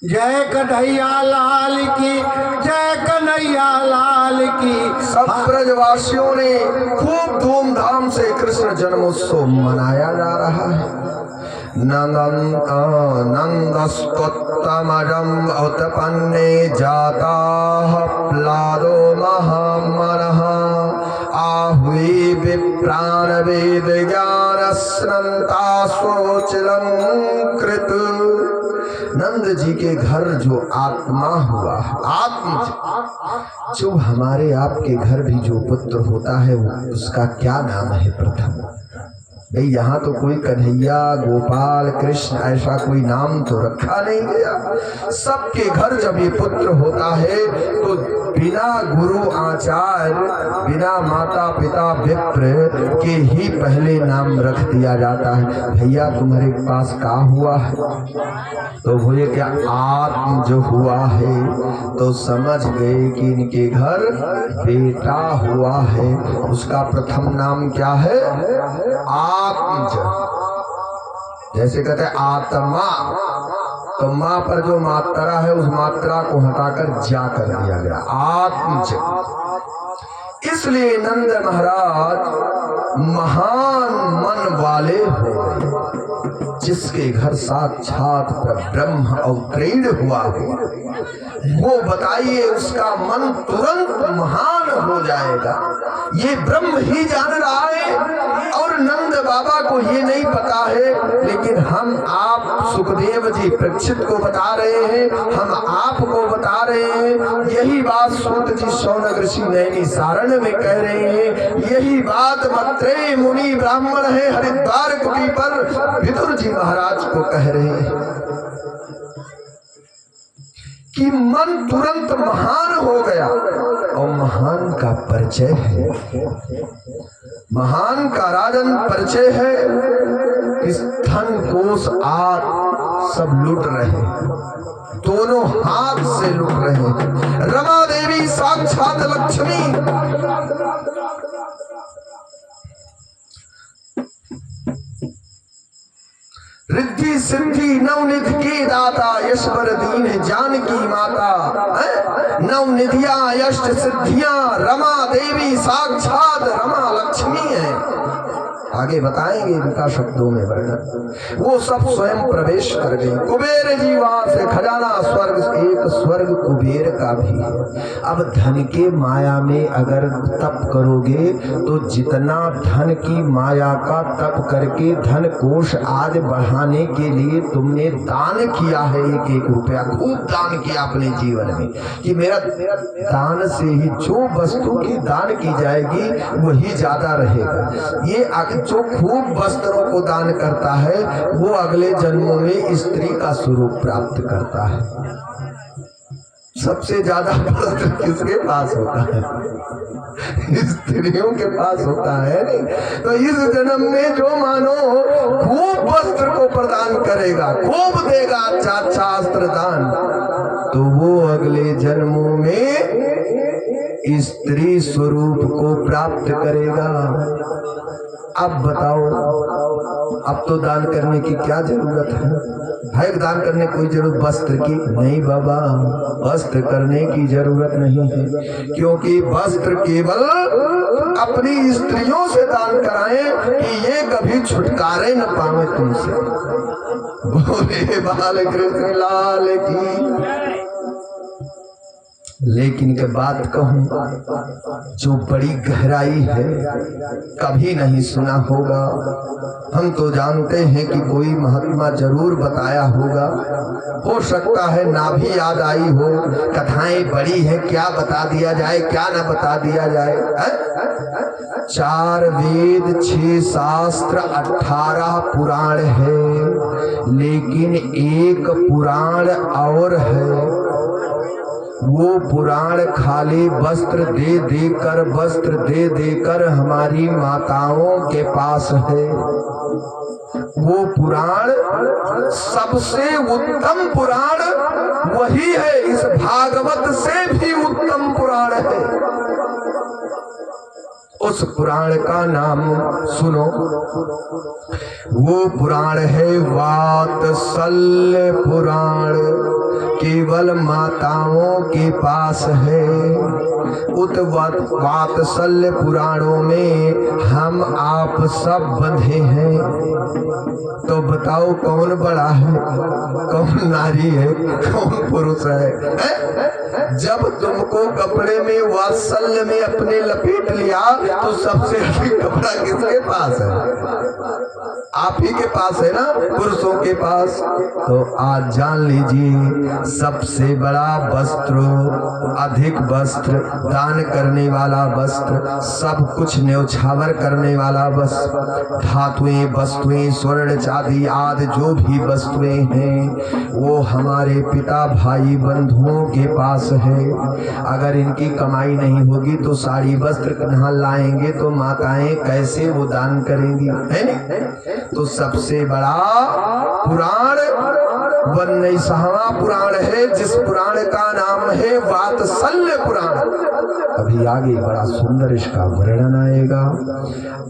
जय कन्हैया लाल की, जय कन्हैया लाल की। सब ब्रजवासियों ने खूब धूमधाम से कृष्ण जन्मोत्सव मनाया जा रहा है। नंदस्तोत्तमजं उत्पन्ने जाता प्लादो महामनः आहुति विप्राण वेद ज्ञान स्रंतास्वोचिलं कृत। नंद जी के घर जो आत्मा हुआ, आत्म जो हमारे आपके घर भी जो पुत्र होता है उसका क्या नाम है? प्रथम भाई यहाँ तो कोई कन्हैया गोपाल कृष्ण ऐसा कोई नाम तो रखा नहीं गया। सबके घर जब ये पुत्र होता है तो बिना गुरु आचार्य, बिना माता पिता विप्र के ही पहले नाम रख दिया जाता है। भैया तुम्हारे पास क्या हुआ है? तो बोले क्या आत्म जो हुआ है, तो समझ गए कि इनके घर बेटा हुआ है। उसका प्रथम नाम क्या है? आत्मज। जैसे कहते हैं आत्मा, तो माँ पर जो मात्रा है उस मात्रा को हटाकर जा कर दिया गया, आत्मज। इसलिए नंद महाराज महान मन वाले हो गए। जिसके घर साक्षात ब्रह्म अवतीर्ण हुआ हो, वो बताइए उसका मन तुरंत महान हो जाएगा। ये ब्रह्म ही जान रहा है और नंद बाबा को ये नहीं पता है, लेकिन हम आप सुखदेव जी परीक्षित को बता रहे हैं, हम आपको बता रहे हैं। यही बात सूत जी शौनक ऋषि नैनी सारण में कह रहे हैं। यही बात मत्रेय मुनि ब्राह्मण है हरिद्वार कुटी पर विदुर जी महाराज को कह रहे हैं कि मन तुरंत महान हो गया। और महान का परिचय है, महान का राजन परिचय है। इस धन कोष आद सब लूट रहे, दोनों हाथ से लूट रहे। रमा देवी साक्षात लक्ष्मी, रिद्धि सिद्धि नवनिधि के दाता, यशवर दीन जानकी माता। नवनिधियां यष्ट सिद्धियां रमा देवी साक्षात रमा लक्ष्मी है। आगे बताएंगे इनका शब्दों में वर्णन। वो सब स्वयं प्रवेश कर गई। कुबेर जी वहां से खजाना स्वर्ग, एक स्वर्ग कुबेर का भी है। अब धन के माया में अगर तप करोगे तो जितना धन की माया का तप करके धन कोष आज बढ़ाने के लिए तुमने दान किया है, एक एक रुपया खूब दान किया अपने जीवन में कि मेरा दान से ही जो वस्तु की दान की जाएगी वही ज्यादा रहेगा। ये जो खूब वस्त्रों को दान करता है वो अगले जन्मों में स्त्री का स्वरूप प्राप्त करता है। सबसे ज्यादा वस्त्र किसके पास होता है? स्त्रियों के पास होता है। नहीं तो इस जन्म में जो मानो खूब वस्त्र को प्रदान करेगा, खूब देगा अच्छा शास्त्र दान, तो वो अगले जन्मों में स्त्री स्वरूप को प्राप्त करेगा। अब बताओ, अब तो दान करने की क्या जरूरत है दान करने की कोई जरूरत वस्त्र की नहीं बाबा, वस्त्र करने की जरूरत नहीं है, क्योंकि वस्त्र केवल अपनी स्त्रियों से दान कराएं कि ये कभी छुटकारे न पावे तुमसे। बोले बाल कृष्ण लाल की। लेकिन के बात कहूं जो बड़ी गहराई है, कभी नहीं सुना होगा। हम तो जानते हैं कि कोई महात्मा जरूर बताया होगा, हो सकता है ना भी याद आई हो। कथाएं बड़ी है, क्या बता दिया जाए क्या ना बता दिया जाए। 4 वेद 6 शास्त्र 18 पुराण है, लेकिन एक पुराण और है। वो पुराण खाली वस्त्र दे देकर हमारी माताओं के पास है। वो पुराण सबसे उत्तम पुराण वही है, इस भागवत से भी उत्तम पुराण है। उस पुराण का नाम सुनो। वो पुराण है वात्सल्य पुराण, केवल माताओं के पास है। उत वात्सल्य पुराणों में हम आप सब बंधे हैं। तो बताओ कौन बड़ा है, कौन नारी है, कौन पुरुष है? जब तुमको कपड़े में वात्सल्य में अपने लपेट लिया तो सबसे अधिक कपड़ा किसके पास है? आप ही के पास है ना, पुरुषों के पास। तो आज जान लीजिए सबसे बड़ा वस्त्र, अधिक वस्त्र, दान करने वाला वस्त्र, सब कुछ न्यौछावर करने वाला वस्त्र, धातुएं वस्तुएं स्वर्ण चांदी आदि जो भी वस्तुएं हैं वो हमारे पिता भाई बंधुओं के पास है। अगर इनकी कमाई नहीं होगी तो साड़ी वस्त्र कहाँ लाएंगे, तो माताएं कैसे वो दान करेंगी, है नहीं? तो सबसे बड़ा पुराण 19वां पुराण है, जिस पुराण का नाम है वात्सल्य पुराण। अभी आगे बड़ा सुंदर इसका वर्णन आएगा।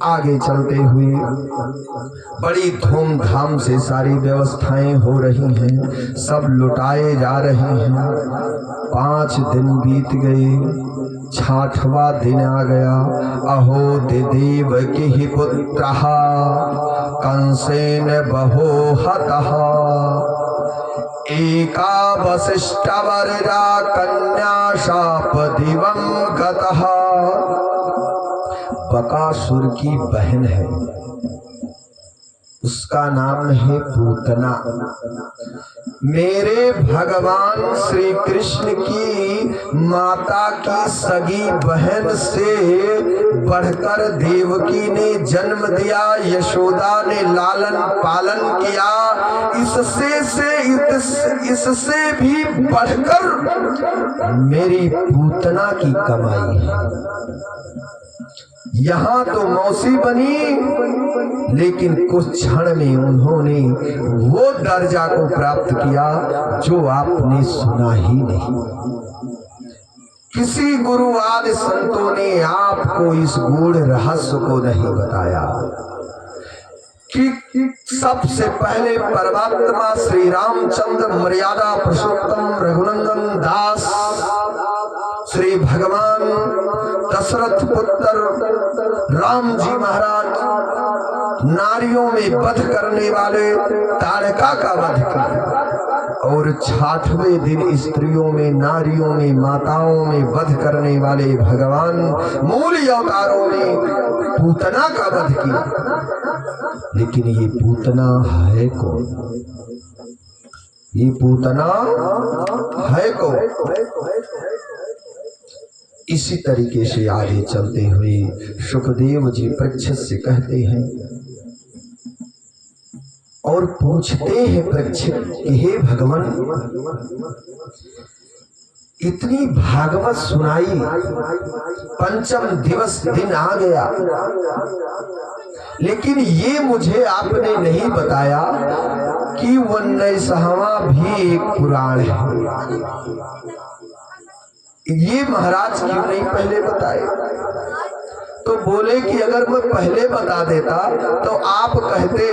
आगे चलते हुए बड़ी धूमधाम से सारी व्यवस्थाएं हो रही हैं, सब लुटाए जा रहे हैं। 5 दिन बीत गए, 6वां दिन आ गया। अहो देव की पुत्र कंसेन बहो हतः, एका वसिष्ठवर्या कन्या शाप दिवं गतः। बकासुर की बहन है, उसका नाम है पूतना। मेरे भगवान श्री कृष्ण की माता की सगी बहन से बढ़कर देवकी ने जन्म दिया, यशोदा ने लालन पालन किया। इससे भी बढ़कर मेरी पूतना की कमाई है। यहाँ तो मौसी बनी, लेकिन कुछ क्षण में उन्होंने वो दर्जा को प्राप्त किया जो आपने सुना ही नहीं। किसी गुरु आदि संतों ने आपको इस गूढ़ रहस्य को नहीं बताया कि सबसे पहले परमात्मा श्री रामचंद्र मर्यादा पुरुषोत्तम रघुनंदन दास श्री भगवान दशरथ पुत्र राम जी महाराज नारियों में वध करने वाले ताड़का का वध किया, और 6वें दिन स्त्रियों में, नारियों में, माताओं में वध करने वाले भगवान मूल अवतारों ने पूतना का वध किया। लेकिन ये पूतना है कौन? ये पूतना है कौन? इसी तरीके से आगे चलते हुए सुखदेव जी परीक्षित से कहते हैं और पूछते हैं परीक्षित कि हे भगवान, इतनी भागवत सुनाई, 5म दिवस दिन आ गया, लेकिन ये मुझे आपने नहीं बताया कि 19वां भी एक पुराण है। ये महाराज क्यों नहीं पहले बताए? तो बोले कि अगर मैं पहले बता देता तो आप कहते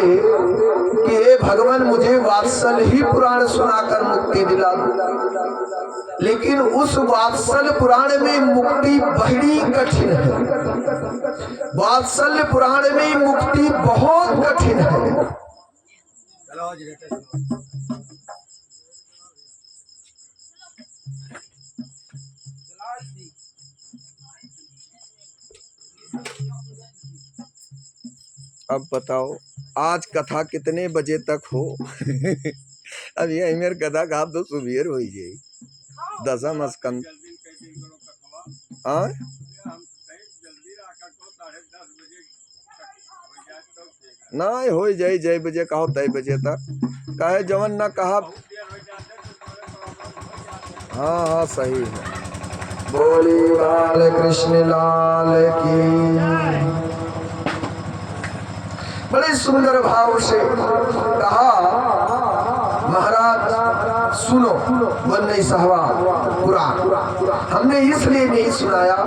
कि हे भगवान मुझे वात्सल्य ही पुराण सुनाकर मुक्ति दिला दो। लेकिन उस वात्सल्य पुराण में मुक्ति बड़ी कठिन है, वात्सल्य पुराण में मुक्ति बहुत कठिन है। अब बताओ आज कथा कितने बजे तक हो? अब ये मेरे कथा का तो सुबह हो जाए 10 स्कंद। ना हो जाए जय बजे कहो तय बजे तक कहे जवन ना कहा। हाँ सही है। बोली बाल कृष्ण लाल की। बड़े सुंदर भाव से कहा महाराज सुनो 19वां पुराण। हमने इसलिए नहीं सुनाया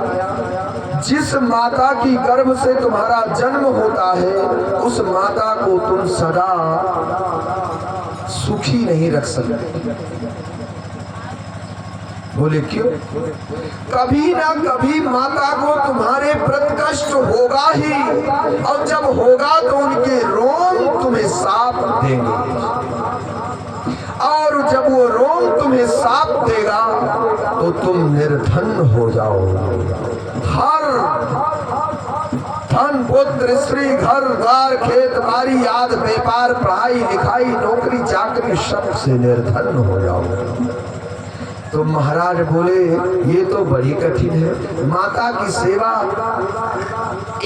जिस माता की गर्भ से तुम्हारा जन्म होता है उस माता को तुम सदा सुखी नहीं रख सकते। बोले क्यों? कभी ना कभी माता को तुम्हारे प्रति कष्ट होगा ही, और जब होगा तो उनके रोम तुम्हें साप देंगे, और जब वो रोम तुम्हें साप देगा तो तुम निर्धन हो जाओगे। हर धन पुत्र स्त्री घर द्वार खेत बाड़ी आदि व्यापार पढ़ाई लिखाई नौकरी चाकरी सब से निर्धन हो जाओगे। तो महाराज बोले ये तो बड़ी कठिन है, माता की सेवा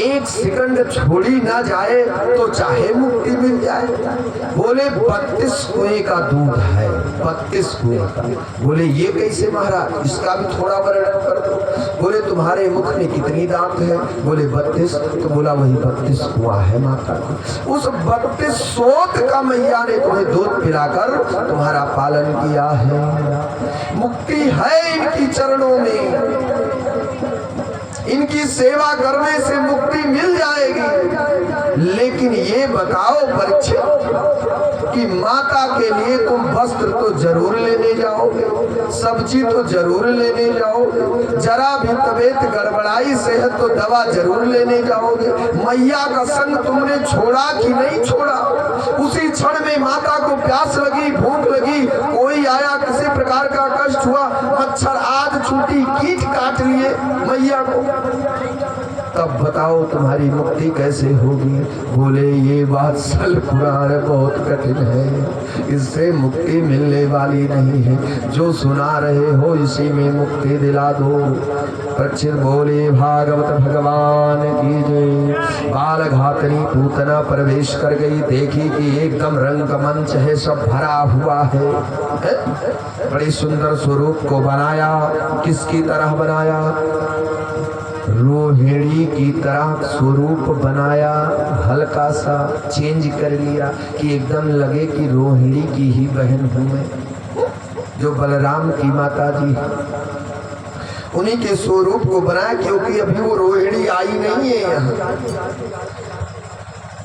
एक सेकंड छोड़ी ना जाए तो चाहे मुक्ति मिल जाए। बोले 32 कुएं का दूध है, 32 कुएं का। बोले ये कैसे महाराज, इसका भी थोड़ा वर्णन कर दो। बोले तुम्हारे मुख में कितनी दांत है? बोले 32। तो बोला वही 32 कुआं है माता का। उस 32 सोत का मैया ने तुम्हें दूध पिलाकर तुम्हारा पालन किया है। मुक्ति है इनकी चरणों में, इनकी सेवा करने से मुक्ति मिल जाएगी। लेकिन ये बताओ परीक्षित कि माता के लिए तुम वस्त्र तो जरूर लेने जाओगे, सब्जी तो जरूर लेने जाओगे, जरा भी तबीयत गड़बड़ाई सेहत तो दवा जरूर लेने जाओगे। मैया का संग तुमने छोड़ा कि नहीं छोड़ा? उसी क्षण में माता को प्यास लगी, भूख लगी, कोई आया, किसी प्रकार का कष्ट हुआ, मच्छर आदि छूटी, कीट काट लिए मैया को, तब बताओ तुम्हारी मुक्ति कैसे होगी? बोले ये बात सल पुराण बहुत कठिन है, इससे मुक्ति मिलने वाली नहीं है। जो सुना रहे हो इसी में मुक्ति दिला दो। परीक्षित बोले भागवत भगवान की जय। बाल घातनी पूतना प्रवेश कर गई, देखी कि एकदम रंग मंच है, सब भरा हुआ है। बड़ी सुंदर स्वरूप को बनाया, किसकी तरह बनाया? रोहिणी की तरह स्वरूप बनाया, हल्का सा चेंज कर लिया कि एकदम लगे कि रोहिणी की ही बहन हूं मैं, जो बलराम की माता जी है। उन्हीं के स्वरूप को बनाया, क्योंकि अभी वो रोहिणी आई नहीं है यहाँ।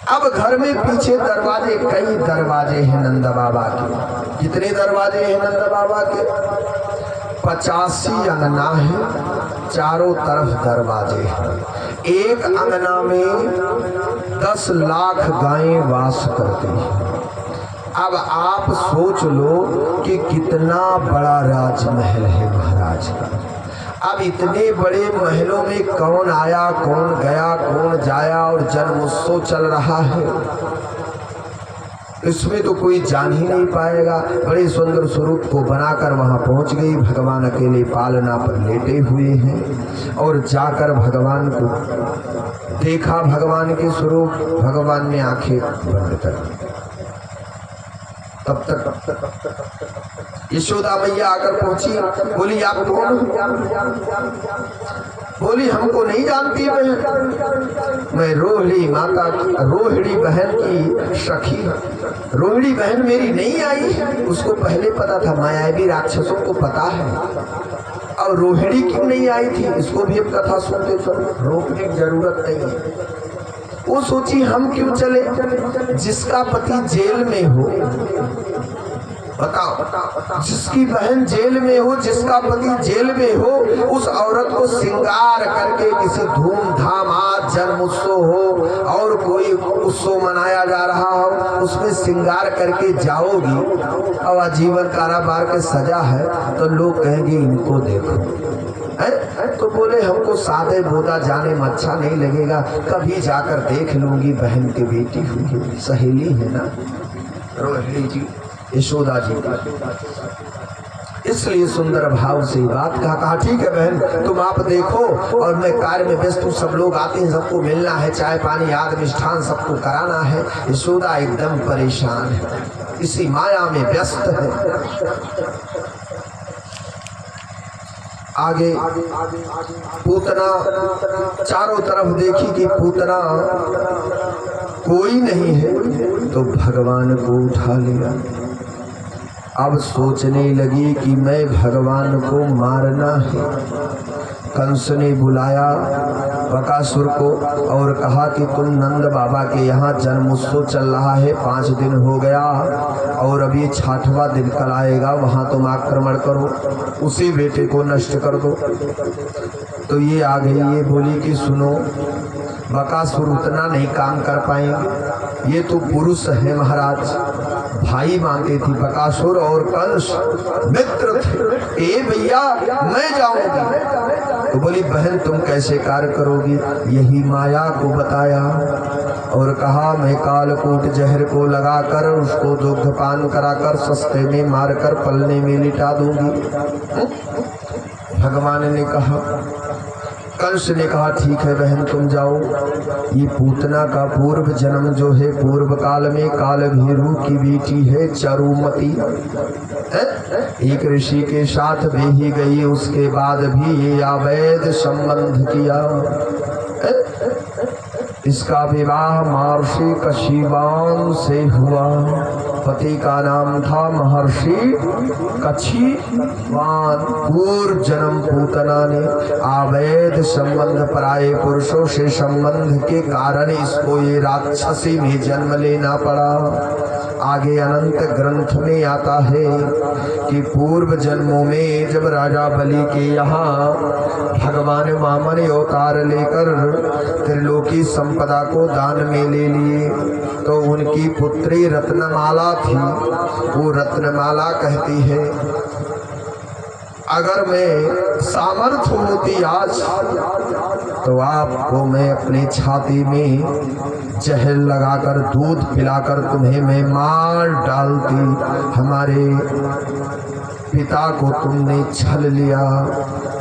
अब घर में पीछे दरवाजे, कई दरवाजे हैं नंदा बाबा के। कितने दरवाजे हैं नंदा बाबा के? 85 अंगना है, चारों तरफ दरवाजे हैं। एक अंगना में 10 लाख गायें वास करती हैं। अब आप सोच लो कि कितना बड़ा राजमहल है महाराज का। अब इतने बड़े महलों में कौन आया, कौन गया, कौन जाया, और जन्म उत्सव चल रहा है, इसमें तो कोई जान ही नहीं पाएगा। बड़े सुंदर स्वरूप को बनाकर वहां पहुंच गई। भगवान अकेले पालना पर लेटे हुए हैं, और जाकर भगवान को देखा, भगवान के स्वरूप। भगवान ने आंखें बंद कर दी। तब तक यशोदा मैया आकर पहुंची, बोली आप कौन? बोली हमको नहीं जानती बहन, मैं रोहिणी माता, रोहिणी बहन की सखी। रोहिणी बहन मेरी नहीं आई, उसको पहले पता था, मायावी राक्षसों को पता है। और रोहिणी क्यों नहीं आई थी, इसको भी अब कथा सुनते चलो, रोकने की जरूरत नहीं है। वो सोची हम क्यों चले, जिसका पति जेल में हो, बताओ, जिसकी बहन जेल में हो, जिसका पति जेल में हो, उस औरत को श्रृंगार करके किसी धूमधाम आज जन्म उत्सव हो और कोई उत्सव मनाया जा रहा हो, उसमें श्रृंगार करके जाओगी और आजीवन कारावास की सजा है, तो लोग कहेंगे इनको देखो। तो बोले हमको सादे बोदा जाने में अच्छा नहीं लगेगा, कभी जाकर देख लूंगी, बहन की बेटी हुई, सहेली है ना रोहिणी जी, यशोदा जी का। इसलिए सुंदर भाव से बात कहा ठीक है बहन तुम आप देखो, और मैं कार्य में व्यस्त हूँ, सब लोग आते हैं, सबको मिलना है, चाय पानी आदि मिष्ठान सबको कराना है। यशोदा एकदम परेशान है, इसी माया में व्यस्त है। आगे पूतना चारों तरफ देखी कि पूतना कोई नहीं है, तो भगवान को उठा लिया। अब सोचने लगी कि मैं भगवान को मारना है, कंस ने बुलाया बकासुर को और कहा कि तुम नंद बाबा के यहाँ जन्मोत्सव चल रहा है, 5 दिन हो गया और अभी 6वां दिन कल आएगा, वहाँ तुम आक्रमण करो, उसी बेटे को नष्ट कर दो। तो ये आ गई, ये बोली कि सुनो बकासुर उतना नहीं काम कर पाएंगे, ये तो पुरुष है महाराज, भाई मानते थी बकासुर और कंस मित्र थे। ए भैया मैं जाऊंगी। तो बोली बहन तुम कैसे कार्य करोगी? यही माया को बताया और कहा मैं कालकूट जहर को लगाकर उसको दुग्धपान कराकर सस्ते में मारकर पलने में लिटा दूंगी। भगवान ने कहा, कंस ने कहा ठीक है बहन तुम जाओ। ये पूतना का पूर्व जन्म जो है पूर्व काल में काल भैरू की बेटी है चारुमती, एक ऋषि के साथ बेही गई, उसके बाद भी ये अवैध संबंध किया। इसका विवाह महर्षि कच्छिवान से हुआ, पति का नाम था महर्षि कच्छिवान। पूर्व जन्म पूतना ने अवैध संबंध पराये पुरुषों से संबंध के कारण इसको ये राक्षसी में जन्म लेना पड़ा। आगे अनंत ग्रंथ में आता है कि पूर्व जन्मों में जब राजा बलि के यहाँ भगवान वामन अवतार लेकर त्रिलोकी संपदा को दान में ले लिए, तो उनकी पुत्री रत्नमाला थी। वो रत्नमाला कहती है अगर मैं सामर्थ्य होती आज तो आपको मैं अपनी छाती में जहर लगाकर दूध पिलाकर तुम्हें मैं मार डालती। हमारे पिता को तुमने छल लिया।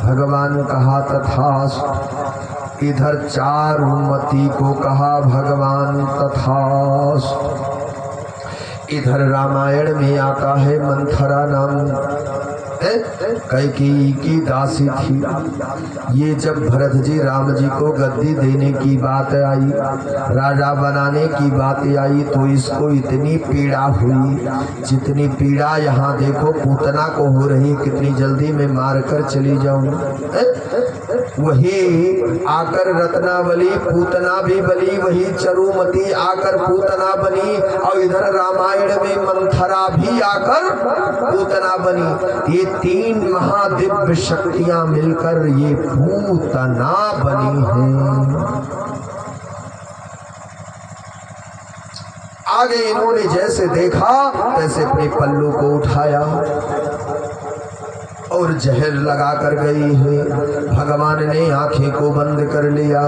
भगवान कहा तथास्तु। इधर चारुमती को कहा भगवान तथास्तु। इधर रामायण में आता है मंथरा नाम कैकेयी की दासी थी। ये जब भरत जी राम जी को गद्दी देने की बात आई, राजा बनाने की बात आई, तो इसको इतनी पीड़ा हुई जितनी पीड़ा यहाँ देखो पूतना को हो रही, कितनी जल्दी मैं मार कर चली जाऊं। वही आकर रत्नावली पूतना भी बनी, वही चारुमती आकर पूतना बनी, और इधर रामायण में मंथरा भी आकर पूतना बनी। ये 3 महादिव्य शक्तियां मिलकर ये पूतना बनी हैं। आगे इन्होंने जैसे देखा तैसे अपने पल्लू को उठाया और जहर लगा कर गई है। भगवान ने आंखें को बंद कर लिया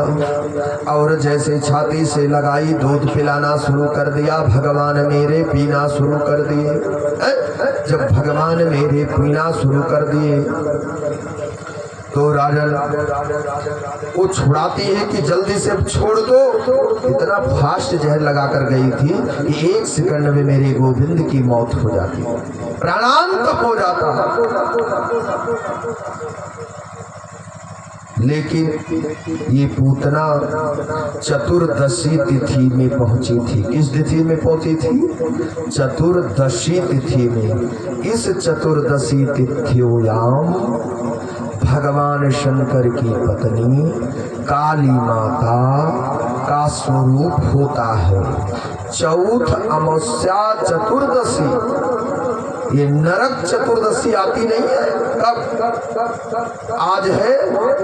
और जैसे छाती से लगाई दूध पिलाना शुरू कर दिया। भगवान मेरे पीना शुरू कर दिए। जब भगवान मेरे पीना शुरू कर दिए तो राजन वो छुड़ाती है कि जल्दी से छोड़ दो। इतना फास्ट जहर लगा कर गई थी कि 1 सेकंड में मेरे गोविंद की मौत हो जाती, प्राणांत हो जाता। लेकिन ये पूतना चतुर्दशी तिथि में पहुंची थी। किस तिथि में पहुंची थी? चतुर्दशी तिथि में। इस चतुर्दशी तिथियोयाम भगवान शंकर की पत्नी काली माता का स्वरूप होता है। चौथ अमावस्या चतुर्दशी, ये नरक चतुर्दशी आती नहीं है। कब? आज है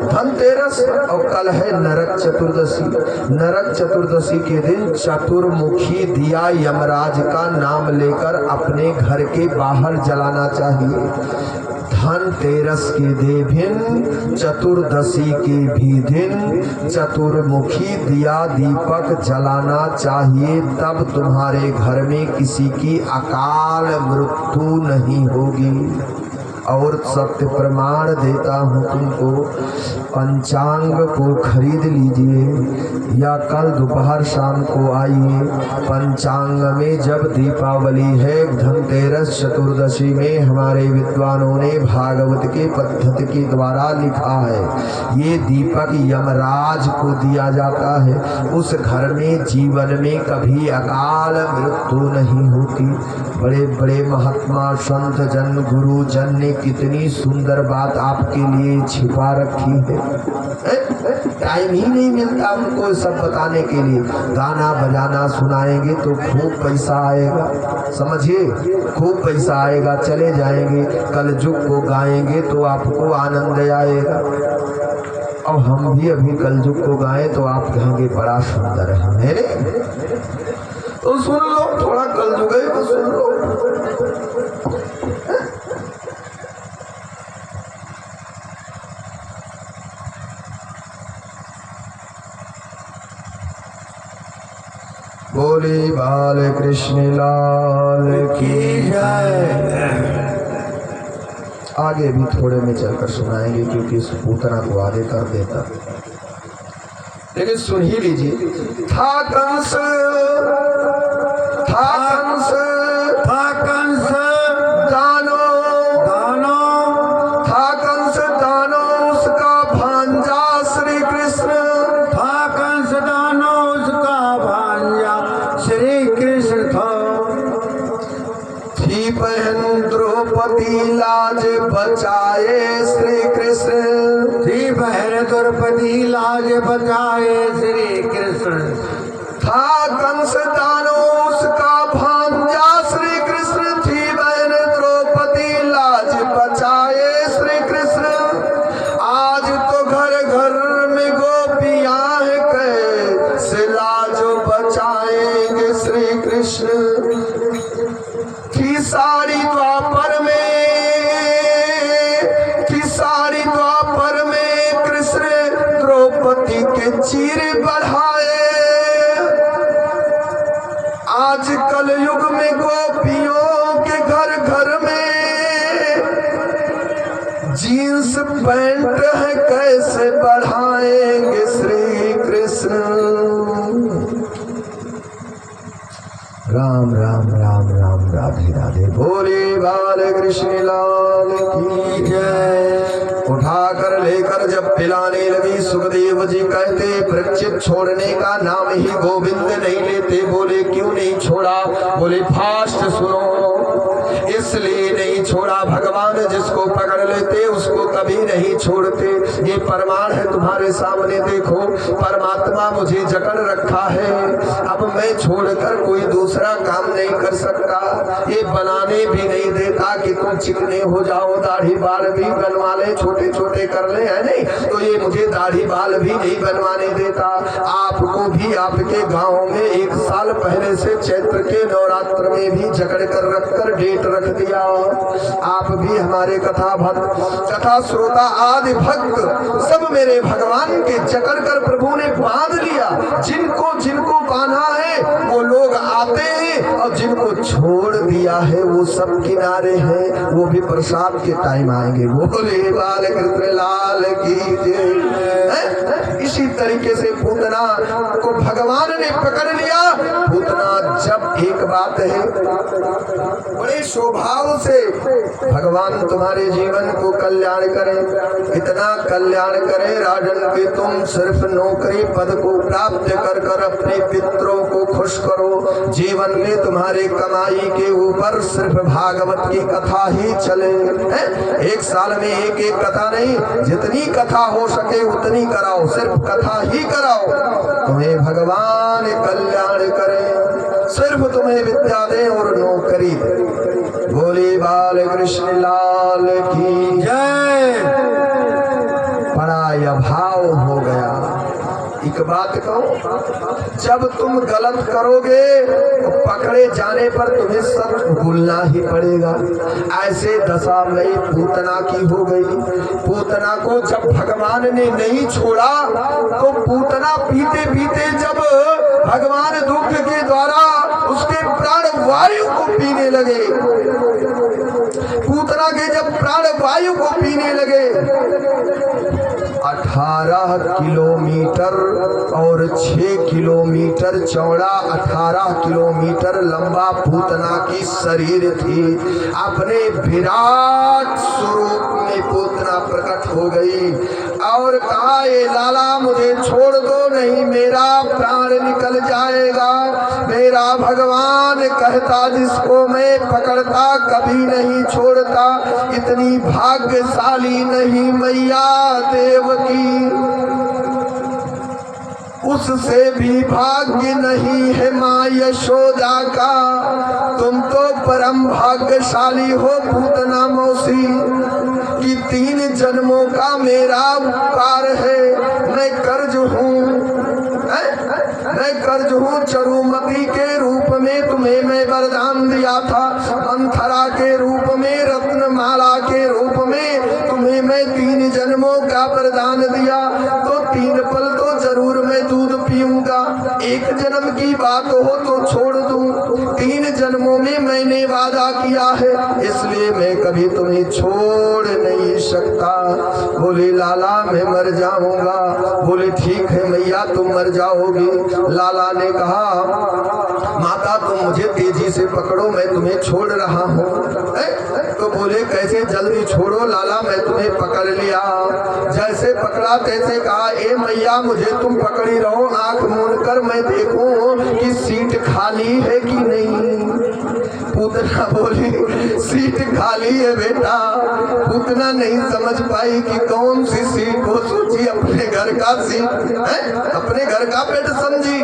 धनतेरस और कल है नरक चतुर्दशी। नरक चतुर्दशी के दिन चतुर्मुखी दिया यमराज का नाम लेकर अपने घर के बाहर जलाना चाहिए। धनतेरस के दिन, चतुर्दशी के भी दिन चतुर्मुखी दिया दीपक जलाना चाहिए, तब तुम्हारे घर में किसी की अकाल मृत्यु नहीं होगी। और सत्य प्रमाण देता हूँ तुमको, पंचांग को खरीद लीजिए या कल दोपहर शाम को आइए। पंचांग में जब दीपावली है, धनतेरस चतुर्दशी में हमारे विद्वानों ने भागवत के पद्धति के द्वारा लिखा है, ये दीपक यमराज को दिया जाता है। उस घर में जीवन में कभी अकाल मृत्यु नहीं होती। बड़े बड़े महात्मा संत जन गुरु जन ने कितनी सुंदर बात आपके लिए छिपा रखी है। टाइम ही नहीं मिलता उनको सब बताने के लिए। गाना बजाना सुनाएंगे तो खूब पैसा आएगा, समझिए, खूब पैसा आएगा। चले जाएंगे कलयुग को गाएंगे तो आपको आनंद आएगा। और हम भी अभी कलयुग को गाएं तो आप कहेंगे बड़ा सुंदर है। तो सुन लो, थोड़ा कलयुग है तो सुन लो। बोले बाल कृष्ण लाल की जय। आगे भी थोड़े में चलकर सुनाएंगे क्योंकि इस पूतना को आगे कर देता, लेकिन सुन ही लीजिए। था कंस, था कंस, था कंस दानो, दानो, था कंस दानो उसका भांजा श्री कृष्ण, था कंस दानो उसका भांजा श्री कृष्ण था। थी बहन द्रौपदी लाज बचाए श्री कृष्ण, थी बहन द्रौपदी लाज बचाए श्री कृष्ण। था कंस दानो उसका भांजा श्री कृष्ण, थी बहन द्रौपदी लाज बचाए श्री कृष्ण। आज तो घर घर में गोपियां हैं, कैसे लाज बचाएंगे श्री कृष्ण। थी सारी द्वापर में, थी सारी द्वापर में कृष्ण द्रौपदी के चीर बढ़ाए। आज कल युग में गोपियों के घर घर में जीन्स पैंट है, कैसे बढ़ाएंगे श्री कृष्ण। राम राम राम राम राधे राधे। बोले बाल कृष्ण लाल की जय। उठाकर लेकर जब पिलाने लगी सुखदेव जी कहते परीक्षित छोड़ने का नाम ही गोविंद नहीं लेते। बोले क्यों नहीं छोड़ा? बोले फास्ट सुनो, इसलिए नहीं छोड़ा, भगवान जिसको पकड़ लेते उसको कभी नहीं छोड़ते। ये प्रमाण है तुम्हारे सामने, देखो परमात्मा मुझे जकड़ रखा है, अब मैं छोड़कर कोई दूसरा काम नहीं कर सकता। ये बनाने भी नहीं देता कि तुम चिकने हो जाओ, दाढ़ी बाल भी बनवा ले, छोटे छोटे कर ले, है नहीं? तो ये मुझे दाढ़ी बाल भी नहीं बनवाने देता। आपको भी आपके गाँव में 1 साल पहले से चैत्र के नवरात्र में भी जकड़ कर रखकर डेट रख दिया। आप भी हमारे कथा भक्त, कथा श्रोता आदि भक्त सब मेरे भगवान के जकड़ कर प्रभु ने बांध लिया। जिनको जिनको बांधा है वो लोग आते हैं, और जिनको छोड़ दिया है वो सब किनारे हैं, वो भी प्रसाद के टाइम आएंगे। बोले बाल कृष्ण लाल की जय। इसी तरीके से पूतना को भगवान ने पकड़ लिया। पूतना जब एक बात है, बड़े स्वभाव से भगवान तुम्हारे जीवन को कल्याण करे, इतना कल्याण करे राजन कि तुम सिर्फ नौकरी पद को प्राप्त कर कर अपने पितरों को खुश करो। जीवन में तुम्हारे कमाई के ऊपर सिर्फ भागवत की कथा ही चले। 1 साल में एक एक कथा नहीं, जितनी कथा हो सके उतनी कराओ, सिर्फ कथा ही कराओ। तुम्हें भगवान कल्याण करे, सिर्फ तुम्हें विद्या दे और नौकरी दे। बोले बाल कृष्ण लाल की जय। बड़ा अभाव हो गया। एक बात कहूं, जब तुम गलत करोगे तो पकड़े जाने पर तुम्हें सच भूलना ही पड़ेगा। ऐसे दशा में पूतना की हो गई। पूतना को जब भगवान ने नहीं छोड़ा तो पूतना पीते पीते जब भगवान दुख के द्वारा उसके प्राण वायु को पीने लगे, पूतना के जब प्राण वायु को पीने लगे, 18 किलोमीटर और 6 किलोमीटर चौड़ा, 18 किलोमीटर लंबा पूतना की शरीर थी। अपने विराट स्वरूप में पूतना प्रकट हो गई और कहा, ये लाला मुझे छोड़ दो, नहीं मेरा प्राण निकल जाएगा। मेरा भगवान कहता जिसको मैं पकड़ता कभी नहीं छोड़ता। कितनी भाग्यशाली नहीं मैया देवकी, उससे भी भाग्य नहीं है माँ यशोदा का। तुम तो परम भाग्यशाली हो पूतना मौसी कि 3 जन्मों का मेरा उपकार है। मैं कर्ज हूँ चरुमती के रूप में तुम्हें मैं वरदान दिया था, मंथरा के रूप में, रत्नमाला के रूप में तुम्हें मैं 3 जन्मों का वरदान दिया, तो 3 पल तो जरूर मैं दूध पीऊंगा। 1 जन्म की बात हो तो छोड़ दूं, 3 जन्मों में मैंने वादा किया है, इसलिए मैं कभी तुम्हें छोड़ नहीं सकता। बोले लाला मैं मर जाऊंगा। बोले ठीक है मैया तुम मर जाओगी। लाला ने कहा माता तुम मुझे तेजी से पकड़ो, मैं तुम्हें छोड़ रहा हूँ। तो बोले कैसे जल्दी छोड़ो लाला, मैं तुम्हें पकड़ लिया। जैसे पकड़ा तैसे कहा ए मैया मुझे तुम पकड़ी रहो, आंख मूंद कर मैं देखूं कि सीट खाली है कि नहीं। पूतना बोली सीट खाली है बेटा। पूतना नहीं समझ पाई कि कौन सी सीट हो, सोची अपने घर का सीट है, अपने घर का बेड समझी।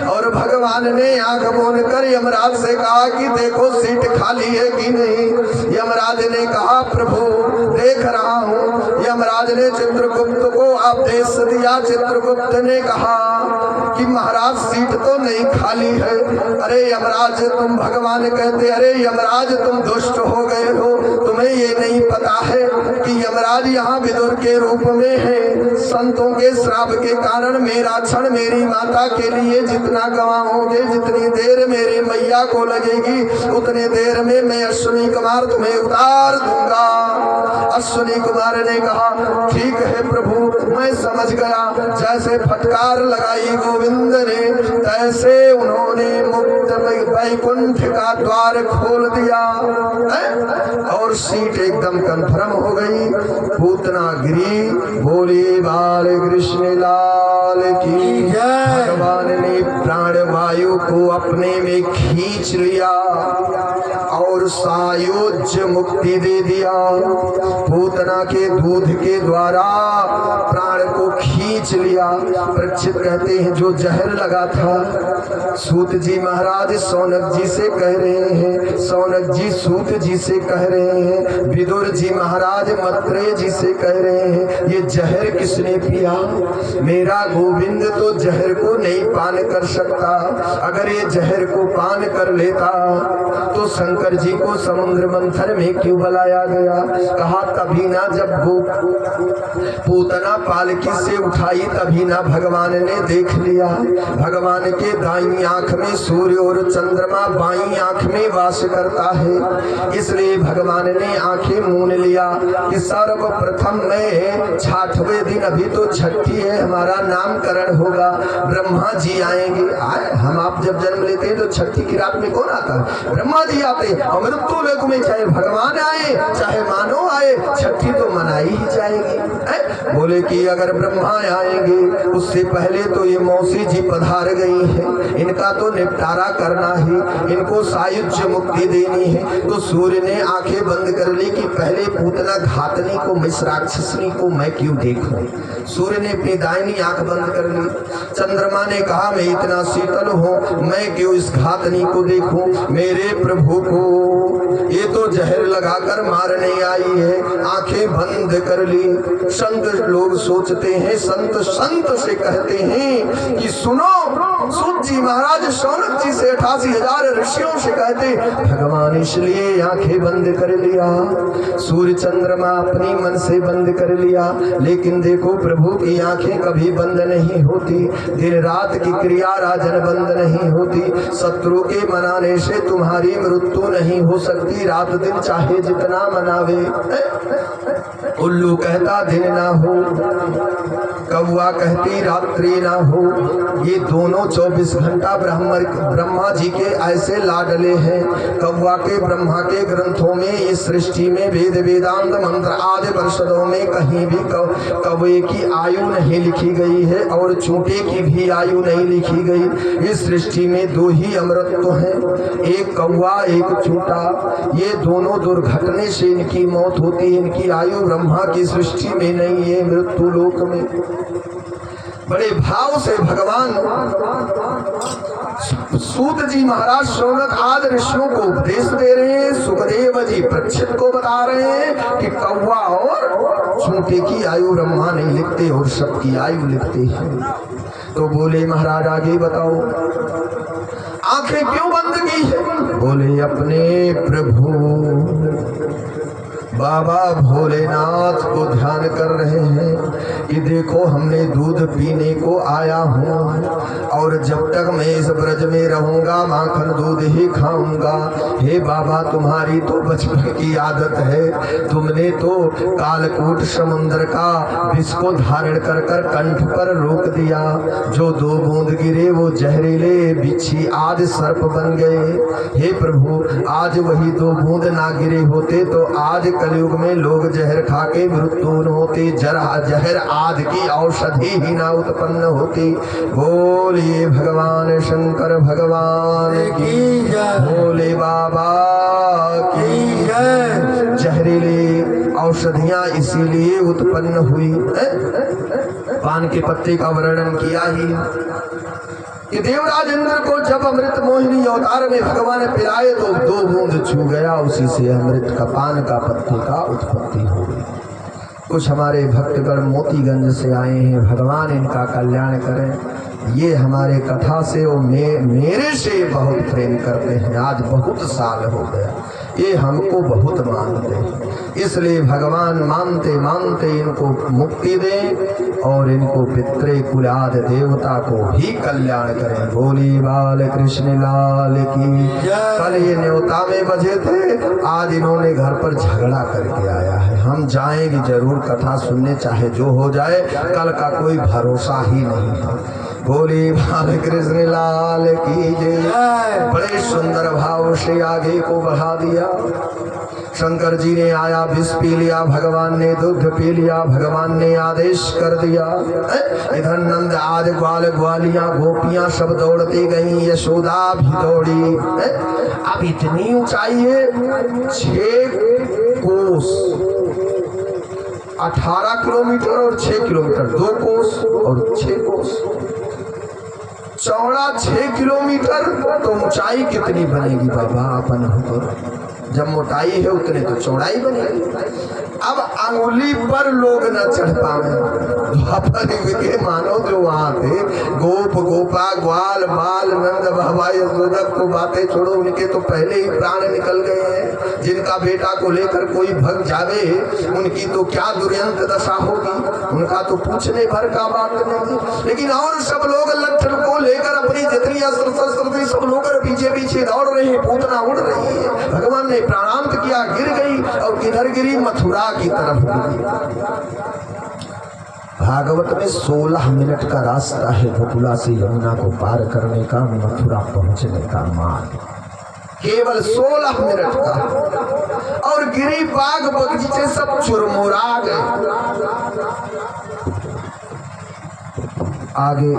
और भगवान ने आंख मूंद कर यमराज से कहा कि देखो सीट खाली है कि नहीं। यमराज ने कहा प्रभु देख रहा हूँ। यमराज ने चित्रगुप्त को आदेश दिया। चित्रगुप्त ने कहा कि महाराज सीट तो नहीं खाली है। अरे यमराज तुम भगवान कहते, अरे यमराज तुम दुष्ट हो गए हो, तुम्हें ये नहीं पता है कि यमराज यहाँ विदुर के रूप में है। संतों के श्राप के कारण मेरा क्षण मेरी माता के लिए जितना गवाओगे, जितनी देर मेरी मैया को लगेगी उतनी देर में मैं अश्विनी कुमार तुम्हें उतार दूंगा। अश्विनी कुमार ने कहा ठीक है प्रभु मैं समझ गया। जैसे फटकार लगाई गोविंद ने तैसे उन्होंने मुक्त वैकुंठ का द्वार खोल दिया और सीट एकदम कंफर्म हो गई। पूतना गिरी। बोले बाल कृष्ण लाल की जय। भगवान ने प्राण वायु को अपने में खींच लिया और सायुज्य मुक्ति दे दिया। पूतना के दूध के द्वारा प्राण को खींच लिया। परीक्षित कहते हैं जो जहर लगा था, सूत जी महाराज सौनक जी से कह रहे हैं, सौनक जी सूत जी से कह रहे हैं, विदुर जी महाराज मत्रेय जी से कह रहे हैं ये जहर किसने पिया। मेरा गोविंद तो जहर को नहीं पान कर सकता। अगर ये जहर को पान कर लेता तो शंकर जी को समुद्र मंथन में क्यों बुलाया गया। कहा तभी ना जब वो पूतना पालकी से उठाई तभी ना भगवान ने देख लिया। भगवान के दाईं आंख में सूर्य और चंद्रमा, बाईं आंख में वास करता है, इसलिए भगवान ने आंखें मूंद लिया कि सर्वप्रथम में 6वें दिन, अभी तो छठी है, हमारा नामकरण होगा, ब्रह्मा जी आएंगे। हम आप जब जन्म लेते हैं तो छठी की रात में कौन आता है, ब्रह्मा जी आते। अमृतो लोक में चाहे भगवान आए चाहे मानव आए, छठी तो मनाई ही जाएगी। बोले कि अगर ब्रह्मा आएंगे उससे पहले तो ये मौसी जी पधार गई है, इनका तो निपटारा करना है, इनको सायुज्य मुक्ति देनी है। तो सूर्य ने आंखें बंद कर ली कि पहले पूतना घातनी को, मिस राक्षसनी को मैं क्यों देखूं। सूर्य ने अपनी दाहिनी आंख बंद कर ली। चंद्रमा ने कहा मैं इतना शीतल हूँ, मैं क्यों इस घातनी को देखूं। मेरे प्रभु को ये तो जहर लगाकर मारने आई है, आंखें बंद कर ली। संत लोग सोचते हैं, संत से कहते हैं कि सुनो, सूत जी महाराज शौनक जी से 88,000 ऋषियों से कहते भगवान इसलिए आंखें बंद कर लिया। सूर्य चंद्रमा अपनी मन से बंद कर लिया, लेकिन देखो प्रभु की आंखें कभी बंद नहीं होती। दिन रात की क्रिया राजन बंद नहीं होती। शत्रु के मनाने से तुम्हारी मृत्यु नहीं हो सकती। रात दिन चाहे जितना मनावे, उल्लू कहता दिन ना हो। कौआ कहती रात्रि ना हो। ये दोनों 24 घंटा ब्रह्मा जी के ऐसे लाडले हैं। कौआ के ब्रह्मा के ग्रंथों में, इस सृष्टि में, वेद वेदांत मंत्र आदि परिषदों में कहीं भी कौवे की आयु नहीं लिखी गई है और चूंटे की भी आयु नहीं लिखी गई। इस सृष्टि में दो ही अमृत तो हैं, एक कौआ एक चूंटा। ये दोनों दुर्घटने से इनकी मौत होती है। इनकी आयु ब्रह्मा की सृष्टि में नहीं है, मृत्यु लोक में। बड़े भाव से भगवान सूत जी महाराज शौनक आदि ऋषियों को उपदेश दे रहे हैं। सुखदेव जी परीक्षित को बता रहे हैं कि कौवा और चूंटे की आयु ब्रह्मा नहीं लिखते और सबकी आयु लिखते हैं। तो बोले महाराज आगे बताओ, आंखें क्यों बंद की है? बोले अपने प्रभु बाबा भोलेनाथ को ध्यान कर रहे हैं कि देखो हमने दूध पीने को आया हूँ और जब तक मैं इस ब्रज में रहूंगा माखन दूध ही खाऊंगा। हे बाबा तुम्हारी तो बचपन की आदत है, तुमने तो कालकूट समुद्र का विष को धारण कर कर कंठ पर रोक दिया। जो 2 बूंद गिरे वो जहरीले बिच्छी आदि सर्प बन गए। हे प्रभु आज वही 2 बूंद ना गिरे होते तो आज कलयुग में लोग जहर खा के मृत्यु होते, जहर आदि की औषधि ही ना उत्पन्न होती। बोलिए भगवान शंकर भगवान की जय, भोले बाबा की जय। जहरीली औषधियां इसीलिए उत्पन्न हुई। पान के पत्ते का वर्णन किया ही कि देवराज इंद्र को जब अमृत मोहिनी अवतार में भगवान ने पिलाए तो 2 बूंद छू गया, उसी से अमृत का पान का पत्ते का उत्पत्ति हो गई। कुछ हमारे भक्तगण मोतीगंज से आए हैं, भगवान इनका कल्याण करें। ये हमारे कथा से वो मेरे से बहुत प्रेम करते हैं। आज बहुत साल हो गया, ये हमको बहुत मानते हैं, इसलिए भगवान मानते मानते इनको मुक्ति दें और इनको पितृ कुलाद देवता को भी कल्याण करें। बोली बाल कृष्ण लाल की। कल ये न्योता में बजे थे, आज इन्होंने घर पर झगड़ा करके आया है। हम जाएंगे जरूर कथा सुनने, चाहे जो हो जाए, कल का कोई भरोसा ही नहीं है। बोली बाल कृष्ण लाल की जय। बड़े सुंदर भाव से आगे को बढ़ा दिया। शंकर जी ने आया, विष पी लिया, भगवान ने दूध पी लिया, भगवान ने आदेश कर दिया। इधर नंद आज ग्वाल ग्वालियां गोपियां सब दौड़ती गईं, यशोदा भी दौड़ी। अब इतनी ऊंचाई है, 6 कोस 18 किलोमीटर और 6 किलोमीटर, 2 कोस और 6 कोस, चौड़ा 6 किलोमीटर। तो ऊंचाई कितनी बनेगी बाबा अपन हो? जब मोटाई है उतने तो चौड़ाई बनेगी। अब अंगुली पर लोग न चढ़ पाए। द्वापर युग के मानो जो वहां थे, गोप गोपा ग्वाल बाल नंद बाबा यशोदा को बातें छोड़ो, उनके तो पहले ही प्राण निकल गए हैं। जिनका बेटा को लेकर कोई भग जावे, उनकी तो क्या दुर्यंत दशा होगी, उनका तो पूछने भर का बात नहीं। लेकिन और सब लोग लट्ठन को लेकर अपनी जितनी अस्त्र शस्त्र थी सब लोग पीछे पीछे दौड़ रहे हैं, पूतना उड़ रही है। भगवान ने प्राणांत किया, गिर गई और किधर गिरी? मथुरा की तरफ गिरी। भागवत में 16 मिनट का रास्ता है गोकुला से यमुना को पार करने का, मथुरा पहुंचने का मार्ग केवल 16 मिनट का। और गिरी बाग बगीचे सब चुरमुरा गए। आगे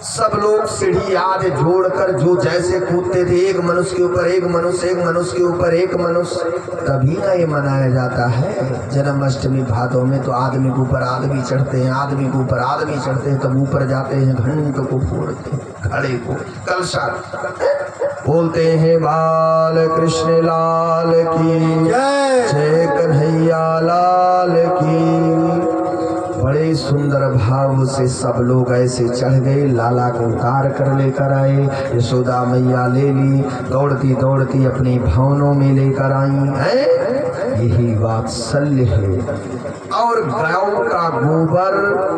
सब लोग सीढ़ी आदि जोड़कर जो जैसे कूदते थे, एक मनुष्य के ऊपर एक मनुष्य, एक मनुष्य के ऊपर एक मनुष्य, तभी ना ये मनाया जाता है जन्माष्टमी भादों में। तो आदमी के ऊपर आदमी चढ़ते हैं, आदमी के ऊपर आदमी चढ़ते हैं, तब ऊपर जाते हैं, घंट को फोड़ते हैं, घड़े को, कलशा बोलते हैं बाल कृष्ण लाल की जय, कन्हैया लाल की। बड़े सुंदर भाव से सब लोग ऐसे चढ़ गए, लाला को उतार कर लेकर आए, यशोदा मैया ले ली, दौड़ती दौड़ती अपनी भवनों में लेकर आई है। यही वात्सल्य है। और गौ का गोबर,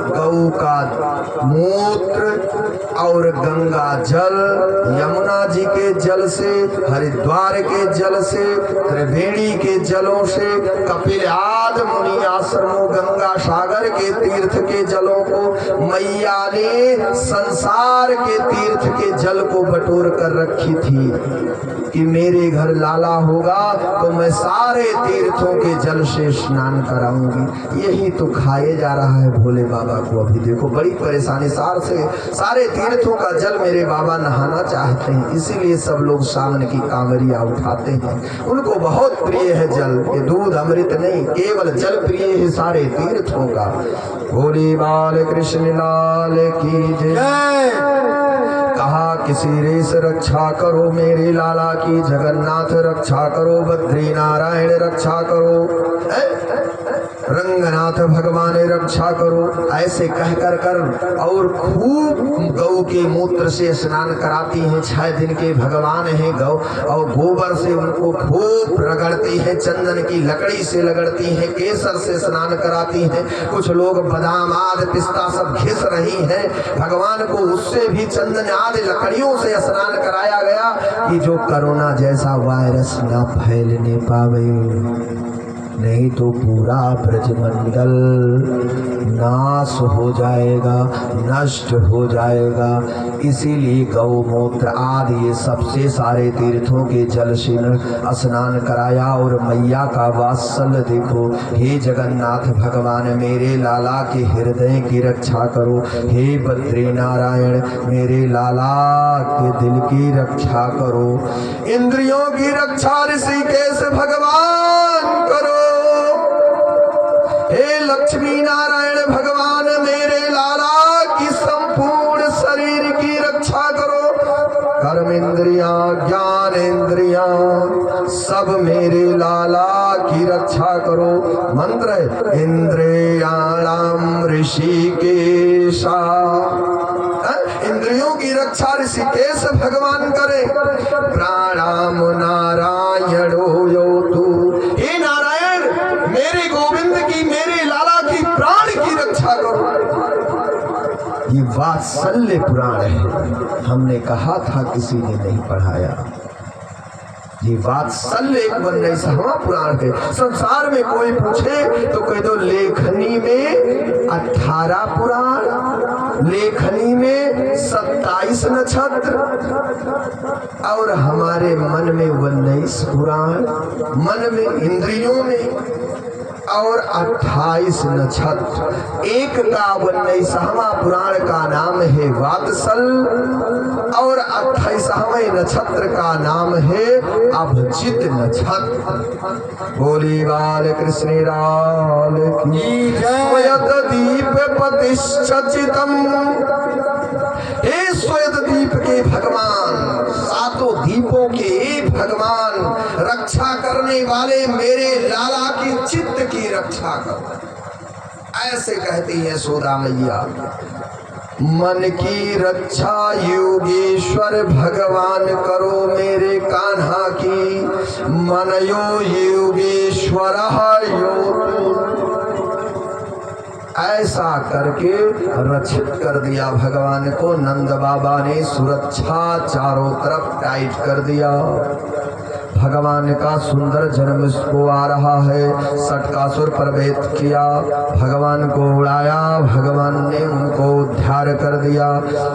गौ का मूत्र और गंगा जल, यमुना जी के जल से, हरिद्वार के जल से, त्रिवेणी के जलों से, कपिल आदि मुनि आश्रमों, गंगा सागर के तीर्थ के जलों को मैया ने संसार के तीर्थ के जल को बटोर कर रखी थी कि मेरे घर लाला होगा तो मैं सारे तीर्थों के जल से स्नान कराऊंगी। यही तो खाए जा रहा है भोले बाबा को। अभी देखो बड़ी परेशानी, सारे तीर्थों का जल मेरे बाबा नहाना चाहते हैं, इसीलिए सब लोग सावन की कांवरिया उठाते हैं। उनको बहुत प्रिय है जल, ये दूध अमृत नहीं, केवल जल प्रिय है सारे तीर्थों का। भोले बाल कृष्ण लाल की जय। कहा किसी रेस रक्षा करो मेरे लाला की, जगन्नाथ रक्षा करो, बद्री नारायण रक्षा करो, रंगनाथ भगवान रक्षा करो। ऐसे कह कर और खूब गौ के मूत्र से स्नान कराती हैं। 6 दिन के भगवान हैं गौ, और गोबर से उनको खूब रगड़ती हैं, चंदन की लकड़ी से रगड़ती हैं, केसर से स्नान कराती हैं। कुछ लोग बादाम आदि पिस्ता सब घिस रही हैं। भगवान को उससे भी चंदन आदि लकड़ियों से स्नान कराया गया कि जो कोरोना जैसा वायरस ना फैलने पावे, नहीं तो पूरा ब्रजमंडल नाश हो जाएगा, नष्ट हो जाएगा। इसीलिए गौमूत्र आदि ये सबसे सारे तीर्थों के जल से स्नान कराया। और मैया का वात्सल्य देखो, हे जगन्नाथ भगवान मेरे लाला के हृदय की रक्षा करो, हे बद्री नारायण मेरे लाला के दिल की रक्षा करो, इंद्रियों की रक्षा ऋषिकेश भगवान करो, हे लक्ष्मी नारायण भगवान मेरे लाला की संपूर्ण शरीर की रक्षा करो, कर्म इंद्रिया ज्ञान इंद्रिया सब मेरे लाला की रक्षा करो। मंत्र है इंद्रियाणाम ऋषिकेशा, इंद्रियों की रक्षा ऋषिकेश भगवान करे। प्राणाम नारायणो योतु, हे नारायण मेरे गोविंद की मेरे लाला की प्राण की रक्षा करो। ये वात्सल्य पुराण है, हमने कहा था किसी ने नहीं पढ़ाया। ये वात्सल्य 51वां पुराण है। संसार में कोई पूछे तो कह दो लेखनी में 18 पुराण, लेखनी में 27 नक्षत्र, और हमारे मन में 19 पुराण, मन में इंद्रियों में और 28 नक्षत्र। एक का 19वां पुराण का नाम है वात्सल, और 28वें नक्षत्र का नाम है अभिजित नक्षत्र। बोली बाल कृष्ण लाल की श्वेत दीप प्रतिष्ठितम, हे श्वेत दीप के भगवान, सातों दीपों के भगवान, रक्षा करने वाले मेरे लाला की चित्त की रक्षा करो। ऐसे कहती है यशोदा मैया। मन की रक्षा योगेश्वर भगवान करो मेरे कान्हा की, मनयो योगेश्वर ऐसा करके रक्षित कर दिया भगवान को। नंद बाबा ने सुरक्षा चारों तरफ टाइट कर दिया। भगवान का सुंदर जन्म इसको आ रहा है। सटकासुर पर भेद किया, भगवान को उड़ाया, भगवान ने उनको उद्धार कर दिया।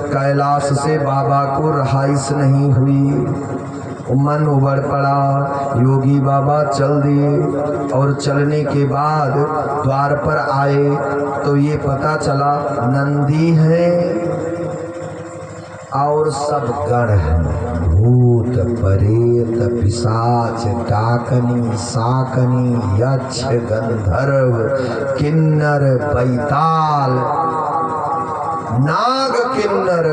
कैलाश से बाबा को रहाइश नहीं हुई, मन उबड़ पड़ा। योगी बाबा चल दिए, और चलने के बाद द्वार पर आए तो ये पता चला नंदी है और सब गण है, भूत प्रेत पिशाच डाकनी साकनी यक्ष गंधर्व किन्नर बैताल नाग किन्नर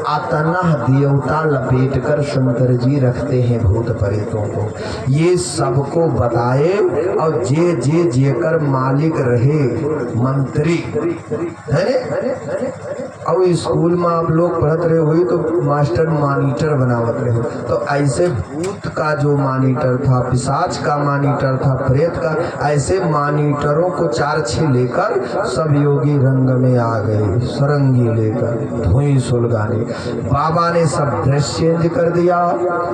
अतनह देवता लपेट कर शंकर जी रखते हैं भूत प्रेतों को। ये सबको बताए, और जे कर मालिक रहे मंत्री है और स्कूल में आप लोग पढ़त रहे हुई तो मास्टर मॉनिटर बनावत रहे, तो ऐसे भूत का जो मॉनिटर था, पिशाच का मॉनिटर था, प्रेत का, ऐसे मॉनिटरों को 4-6 लेकर सब योगी रंग में आ गए, सरंगी लेकर धुई सुलगाने। बाबा ने सब ड्रेस चेंज कर दिया,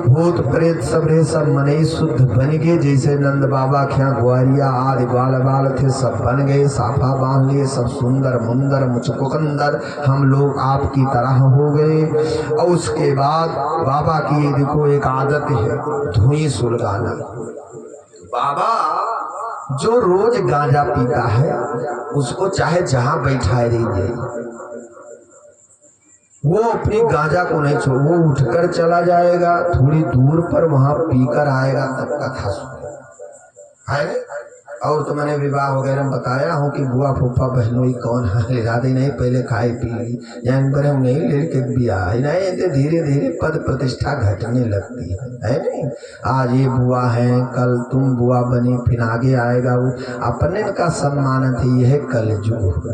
भूत प्रेत सब रहे, सब मने शुद्ध बन गए। जैसे नंद बाबा क्या ग्वारिया आदि बाल बाल थे, सब बन गए, साफा बांध लिए, सब सुंदर मुंदर मुचकुकंदर हम लोग आपकी तरह हो गए। और उसके बाद बाबा की ये देखो एक आदत है, धुई सुलगाना। बाबा जो रोज गांजा पीता है उसको चाहे जहां बैठाए रहिए, वो अपनी गांजा को नहीं छोड़, वो उठकर चला जाएगा, थोड़ी दूर पर वहां पीकर आएगा, तब कथा सुने। और तो मैंने विवाह वगैरह में बताया हूँ कि बुआ फूफा बहनोई कौन है, दादी नहीं पहले खाई पी ली, जान पर हम नहीं लेके ब्याह नहीं, धीरे धीरे पद प्रतिष्ठा घटने लगती है नहीं। आज ये बुआ है, कल तुम बुआ बनी, फिर आगे आएगा वो, अपने का सम्मान थी। यह कलयुग।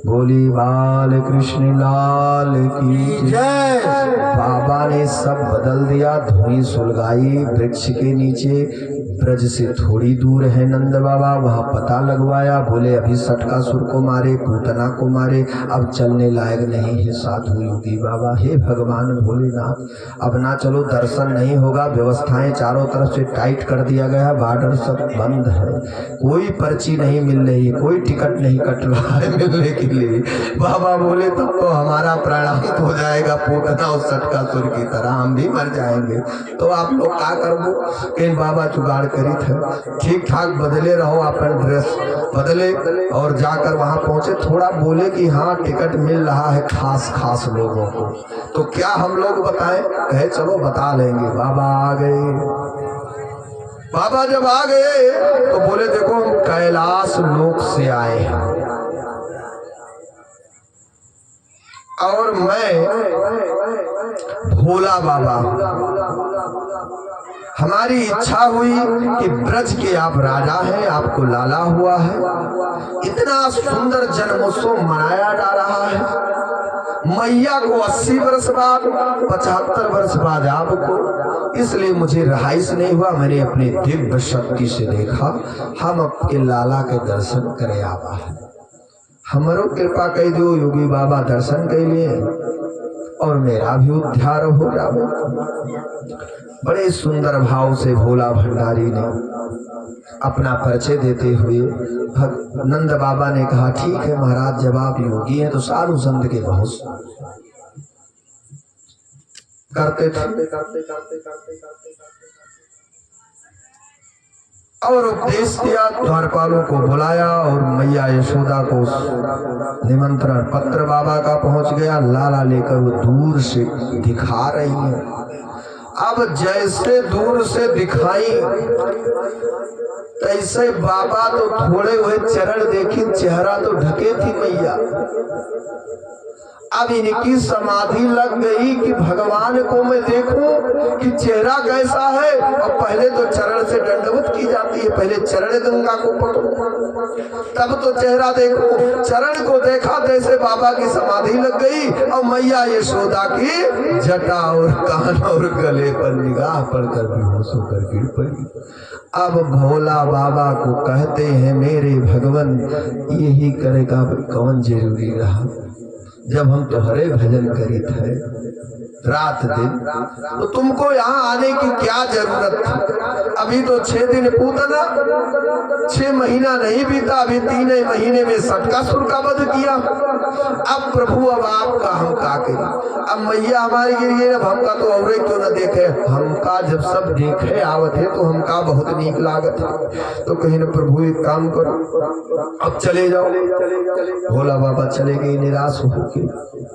बोली बाल कृष्ण लाल की जय। बाबा ने सब बदल दिया, धुई सुलगाई। वृक्ष के नीचे ब्रज से थोड़ी दूर है नंद बाबा, वहाँ पता लगवाया। बोले अभी सटकासुर को मारे, पूतना को मारे, अब चलने लायक नहीं है साधु योगी बाबा। हे भगवान भोलेनाथ, अब ना चलो, दर्शन नहीं होगा। व्यवस्थाएं चारों तरफ से टाइट कर दिया गया, बॉर्डर सब बंद है, कोई पर्ची नहीं मिल रही, कोई टिकट नहीं कट रहा है मिलने के लिए। बाबा बोले तब तो हमारा प्राणांत हो जाएगा पूतना और सटकासुर की तरह, हम भी मर जाएंगे। तो आप लोग क्या करो, कि बाबा जुगाड़ करी थे, ठीक ठाक बदले रहो, अपन ड्रेस बदले और जाकर वहां पहुंचे। थोड़ा बोले कि हाँ टिकट मिल रहा है खास खास लोगों को, तो क्या हम लोग बताएं? कहे चलो बता लेंगे। बाबा आ गए। बाबा जब आ गए तो बोले देखो हम कैलाश लोक से आए हैं और मैं भोला बाबा, हमारी इच्छा हुई कि ब्रज के आप राजा हैं, आपको लाला हुआ है, इतना सुंदर जन्मोत्सव मनाया जा रहा है। मैया को 80 वर्ष बाद, 75 वर्ष बाद आपको, इसलिए मुझे रहाइश नहीं हुआ। मैंने अपनी दिव्य शक्ति से देखा, हम आपके लाला के दर्शन करे आवा है, हमारो कृपा कह दो योगी बाबा, दर्शन कर लिए और मेरा भी उद्धार हो जाए। बड़े सुंदर भाव से भोला भंडारी ने अपना परिचय देते हुए नंद बाबा ने कहा ठीक है महाराज, जब आप योगी हैं तो साधु संत के बहुत करते थे और उपदेश दिया। द्वारपालों को बुलाया और मैया यशोदा को निमंत्रण पत्र बाबा का पहुंच गया। लाला लेकर वो दूर से दिखा रही है। अब जैसे दूर से दिखाई तैसे बाबा तो थोड़े हुए चरण देखी, चेहरा तो ढके थी मैया। अब इनकी समाधि लग गई कि भगवान को मैं देखूं कि चेहरा कैसा है। और पहले तो चरण से दंडवत की जाती है, पहले चरण गंगा को पकड़ो तब तो चेहरा देखो। चरण को देखा जैसे बाबा की समाधि लग गई और मैया यशोदा की जटा और कान और गले पर निगाह पड़कर बेहोश होकर गिर पड़ी। अब भोला बाबा को कहते हैं मेरे भगवान, यही करेगा कौन जरूरी रहा जब हम तुम्हारे भजन करी थे रात दिन, तो तुमको यहाँ आने की क्या जरूरत थी? अभी तो 6 दिन पूतना, 6 महीना नहीं बीता, अभी 3 महीने में सटकासुर का वध किया। अब प्रभु अब आपका हम का करें? अब मैया हमारी गिर गई, अब हमका तो और क्यों न देखे? हमका जब सब देखे आवत है तो हमका बहुत नीक लागत है। तो कहीं न प्रभु एक काम करो, अब चले जाओ। भोला बाबा चले गए निराश होकर।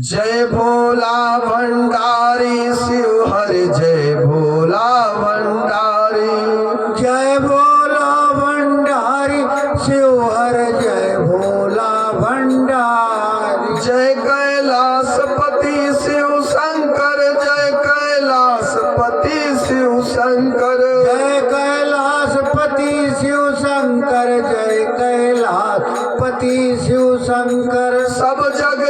जय भोला भंडारी शिव हर जय भोला भंडारी, जय भोला भंडारी शिव हर जय भोला भंडारी। जय कैलाशपति शिव शंकर, जय कैलाशपति शिव शंकर, जय कैलाशपति शिव शंकर, जय कैलाशपति शिव शंकर। सब जग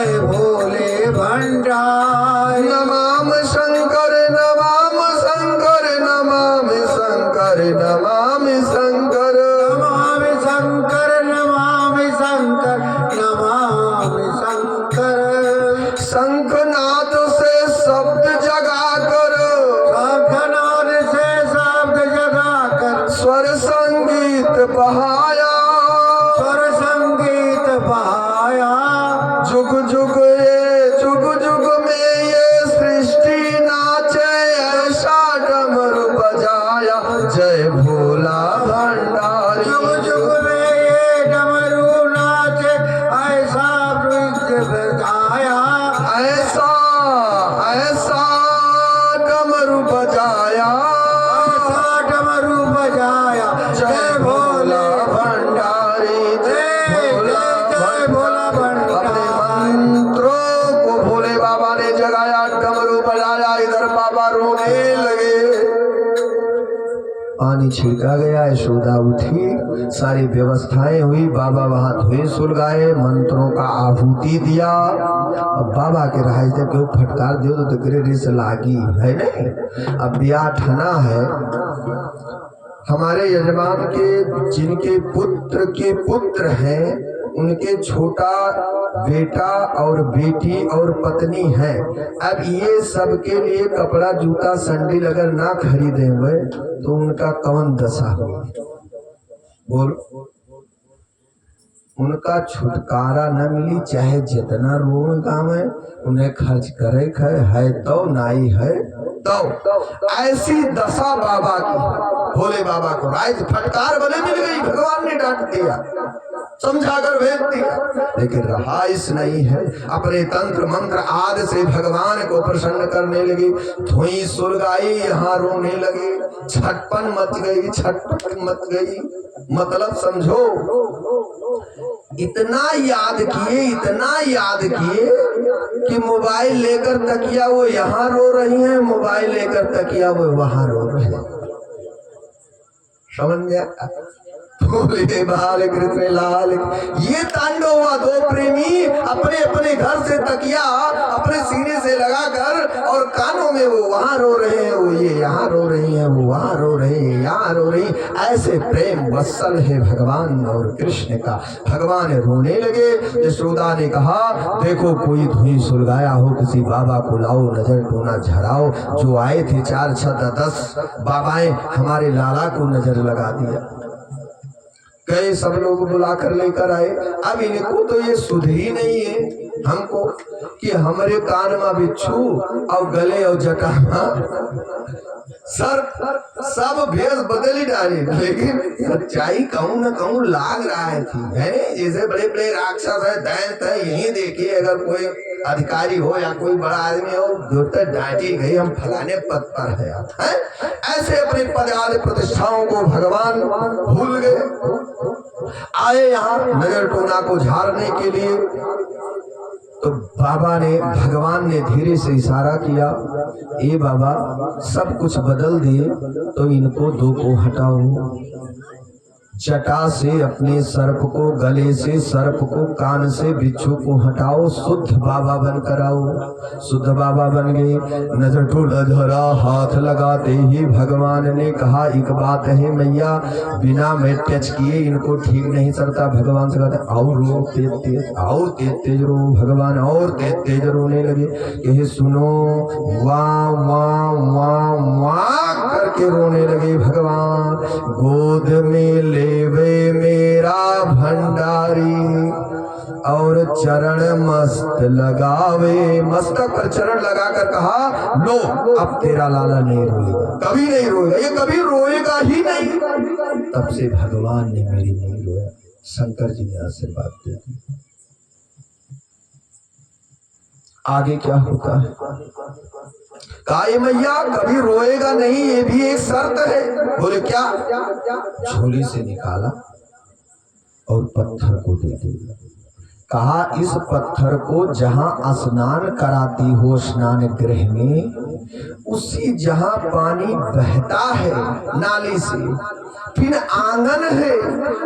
जय भोले भंडारी। नमाम शंकर नमाम शंकर नमाम शंकर नमाम शंकर नमामि शंकर नमामि शंकर नमामि शंकर। शंखनाद से शब्द जगा कर शंखनाद से शब्द जगाकर स्वर संगीत बहाया स्वर संगीत बहाया। जुग जुग में ये सृष्टि नाचे ऐसा डमरू बजाया जय भोला भंडारी। जुग जुग में ये डमरू नाचे ऐसा नृत्य बजाया ऐसा ऐसा डमरू बजाया ऐसा डमरू बजाया जय भोला भंडारी जय भोला भंडारी। अपने मंत्रों को भोले बाबा ने जगाया, डमरू बजाया, इधर बाबा रोने लगे। पानी छिड़का गया, यशोदा उठी, सारी व्यवस्थाएं हुई, बाबा वहां धोए सुलगाए, मंत्रों का आहुति दिया। अब बाबा के रहा जब केहू फटकार दियो तो गिरे से लागी है नहीं। अब ब्याह ठना है हमारे यजमान के, जिनके पुत्र के पुत्र हैं उनके छोटा बेटा और बेटी और पत्नी है। अब ये सबके लिए कपड़ा जूता सैंडल अगर ना खरीदे हुए तो उनका कौन दशा हो। बोल, उनका छुटकारा न मिली, चाहे जितना रोम काम है उन्हें खर्च करे है तो नाई है तो। ऐसी दशा बाबा की, भोले बाबा को राइज फटकार बने मिल गई, भगवान ने डांट दिया, समझा कर भेज दिया, लेकिन रहाइश नहीं है। अपने तंत्र मंत्र आदि से भगवान को प्रसन्न करने लगी, धुई सुलगाई, यहाँ रोने लगी, छटपन मच गई, छटपन मच गई। मतलब समझो, इतना याद किए कि मोबाइल लेकर तकिया वो यहाँ रो रही है, मोबाइल लेकर तकिया वो वहां रो रहे हैं। समझ गया? भोले बाल कृष्ण लाल। ये तांडव हुआ, दो प्रेमी अपने अपने घर से तकिया अपने सीने से लगाकर और कानों में वो वहां रो रहे हैं, वो ये यहाँ रो रही है, वो वहां रो रहे हैं, यहाँ रो रही। ऐसे प्रेम वत्सल है भगवान और कृष्ण का। भगवान रोने लगे। यशोदा ने कहा, देखो कोई धुई सुलगाया हो, किसी बाबा को लाओ, नजर टोना झराओ। जो आए थे 4 6 10 बाबाएं, हमारे लाला को नजर लगा दिया। गए, सब लोग बुलाकर लेकर आए। अब इनको तो ये सुध ही नहीं है हमको कि हमारे कान में बिच्छू और गले और जटा सर सब भेष बदल ही डाले, लेकिन सच्चाई कहूँ न कहूँ लाग रहा है जैसे बड़े बड़े राक्षस है, दैत्य है। यही देखिए, अगर कोई अधिकारी हो या कोई बड़ा आदमी हो, दोतर डांटी गई हम फलाने पद पर है। ऐसे अपने पद आदि प्रतिष्ठाओं को भगवान भूल गए। आए यहाँ नजर टोना को झाड़ने के लिए, तो बाबा ने, भगवान ने धीरे से इशारा किया, ए बाबा सब कुछ बदल दिए, तो इनको 2 को हटाओ। जटा से अपने सर्प को, गले से सर्प को, कान से बिच्छू को हटाओ, शुद्ध बाबा बन कर आओ। शुद्ध बाबा बन गए। नजर टोला धरा, हाथ लगाते ही भगवान ने कहा, एक बात है मैया, बिना मैं टच किए इनको ठीक नहीं करता। भगवान से कहते, और रो तेज तेज, और तेज तेज रो। भगवान और तेज तेज रोने लगे। कहे सुनो, वाह वाह वाह वाह करके रोने लगे। भगवान गोद में लेवे मेरा भंडारी और चरण मस्त लगावे। मस्तक पर चरण लगाकर कहा, लो अब तेरा लाला नहीं रोएगा, कभी नहीं रोएगा, ये कभी रोएगा ही नहीं। तब से भगवान ने मेरी नहीं रोया। शंकर जी ने आशीर्वाद दे दी। आगे क्या होता है? काये मैया कभी रोएगा नहीं, ये भी एक शर्त है। बोले क्या? झोली से निकाला और पत्थर को दे दिया। कहा, इस पत्थर को जहां स्नान कराती हो स्नान गृह में, उसी जहां पानी बहता है नाली से, फिर आंगन है,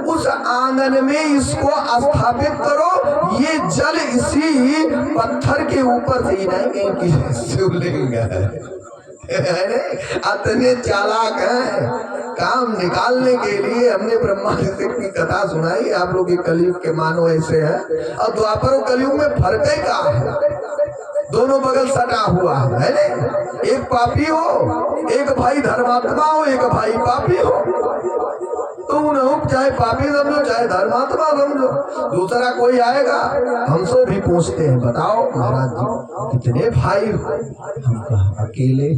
उस आंगन में इसको स्थापित करो। ये जल इसी पत्थर के ऊपर से ही नहीं कि शिवलिंग है। अतने चालाक हैं, काम निकालने के लिए हमने ब्रह्मा जी की कथा सुनाई। आप लोग ये कलयुग के मानो ऐसे हैं, और द्वापर और कलयुग में फर्क ही क्या है? दोनों बगल सटा हुआ है नहीं? एक पापी हो, एक भाई धर्मात्मा हो, एक भाई पापी हो। तुम न चाहे पापी समझो चाहे धर्मात्मा समझो, दूसरा कोई आएगा हमसे भी पूछते हैं, बताओ महाराज जी कितने भाई हो? हम कहा अकेले।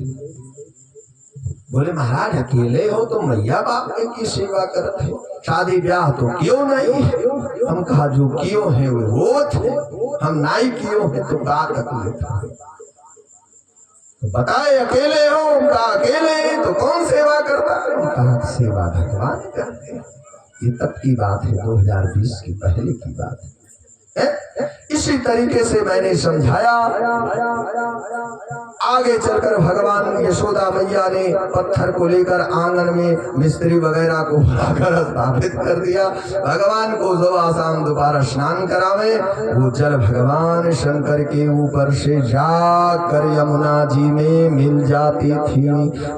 बोले महाराज अकेले हो तो मैया बाप की सेवा करते हो, शादी ब्याह तो क्यों नहीं? हम कहा जो क्यों है वो थे, हम नहीं क्यों है तो का तकलीफ है? तो बताए अकेले हो? उनका अकेले तो कौन सेवा करता है? कहा सेवा भगवान करते हैं। ये तब की बात है, 2020 की पहले की बात है। इसी तरीके से मैंने समझाया। आगे चलकर भगवान यशोदा मैया ने पत्थर को लेकर आंगन में मिस्त्री वगैरह को बुलाकर स्थापित कर दिया। भगवान को सुबह शाम दोबारा स्नान करावे। वो जल भगवान शंकर के ऊपर से जाकर यमुना जी में मिल जाती थी।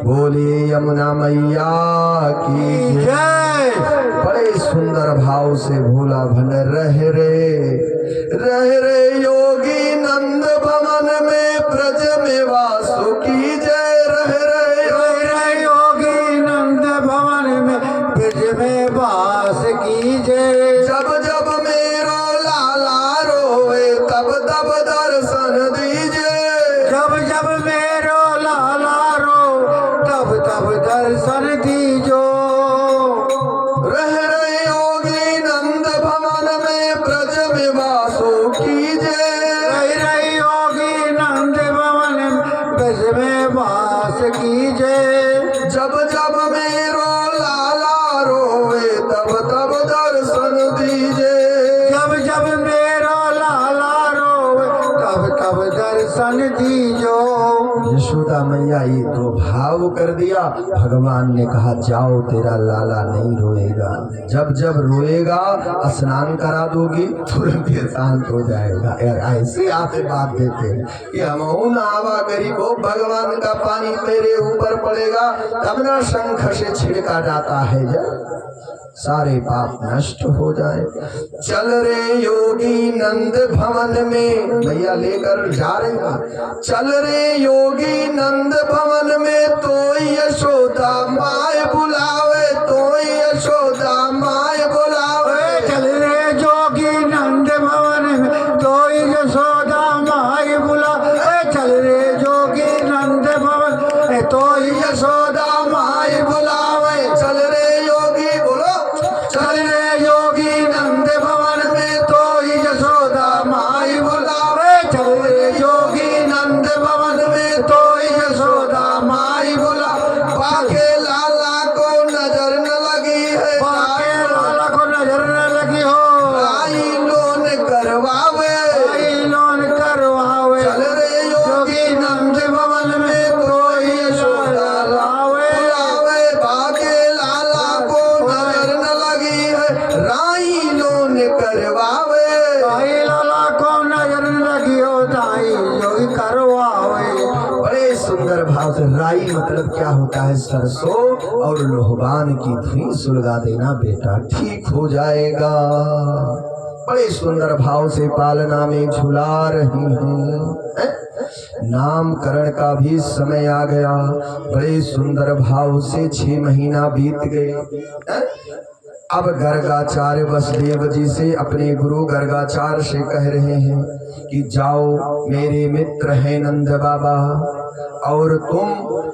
बोले यमुना मैया की जय। बड़े सुंदर भाव से भोला भन रह रे योगी नंद भवन में ब्रज में वासुकी जय। रह रे योगी नंद भवन में ब्रज में वास की जय। जब जब मेरो लाला रोए तब तब दर्शन दीजिए। जब जब मेरो लाला रो तब तब दर्शन दीजो। रह रे योगी नंद भवन में ब्रज में वासो कीजिए। रह रे योगी नंद भवन में ब्रज में वास कीजिए। जब जब मेरो लाला रोवे तब तब दर्शन दीजिए। जब जब मेरो लाला रोवे तब तब दर्शन दीजो। यशोदा मैया ये तो भाव कर दिया। भगवान ने कहा जाओ तेरा लाला नहीं रोएगा, जब जब रोएगा स्नान करा दोगी तुरंत ये शांत हो जाएगा। ऐसे आशीर्वाद देते हैं कि हम आवा गरीब हो, भगवान का पानी तेरे ऊपर पड़ेगा तब ना शंख से छिड़का जाता है जब सारे पाप नष्ट हो जाए। चल रे योगी नंद भवन में, भैया लेकर जा रहे हैं। चल रे योगी नंद भवन में तो यशोदा माय बुलावे, तो यशोदा माय बुलावे। चल रे जोगी नंद भवन में तो यशोदा माय बुलावे। चल रे जोगी नंद भवन में तो यशोदा माय बुलावे। चल रे योगी बोलो, चल रे योगी नंद भवन में तो यशोदा माय बुलावे। चल रे योगी नंद भवन में तो यशोदा माय बुलावे। बाके लाला को नजर न लगी है, बाके लाला को नजर न लगी हो, आई लोन करवावे, आई लोन करवावे। चल रे योगी नंद भवन में तो यशोदा लावे। बाके लाला को नजर न लगी है, राई लोन करवावे। आई लाला को नजर न लगी हो, ताई योगी करवावे। बड़े सुंदर भाव से राई मतलब क्या होता है? सरसों और लोहबान की धुनी सुलगा देना बेटा, ठीक हो जाएगा। बड़े सुंदर भाव से पालना में झुला रही हूँ। नामकरण का भी समय आ गया। बड़े सुंदर भाव से 6 महीना बीत गए। अब गर्गाचार्य वसुदेव जी से अपने गुरु गर्गाचार्य से कह रहे हैं कि जाओ मेरे मित्र हैं नंद बाबा और तुम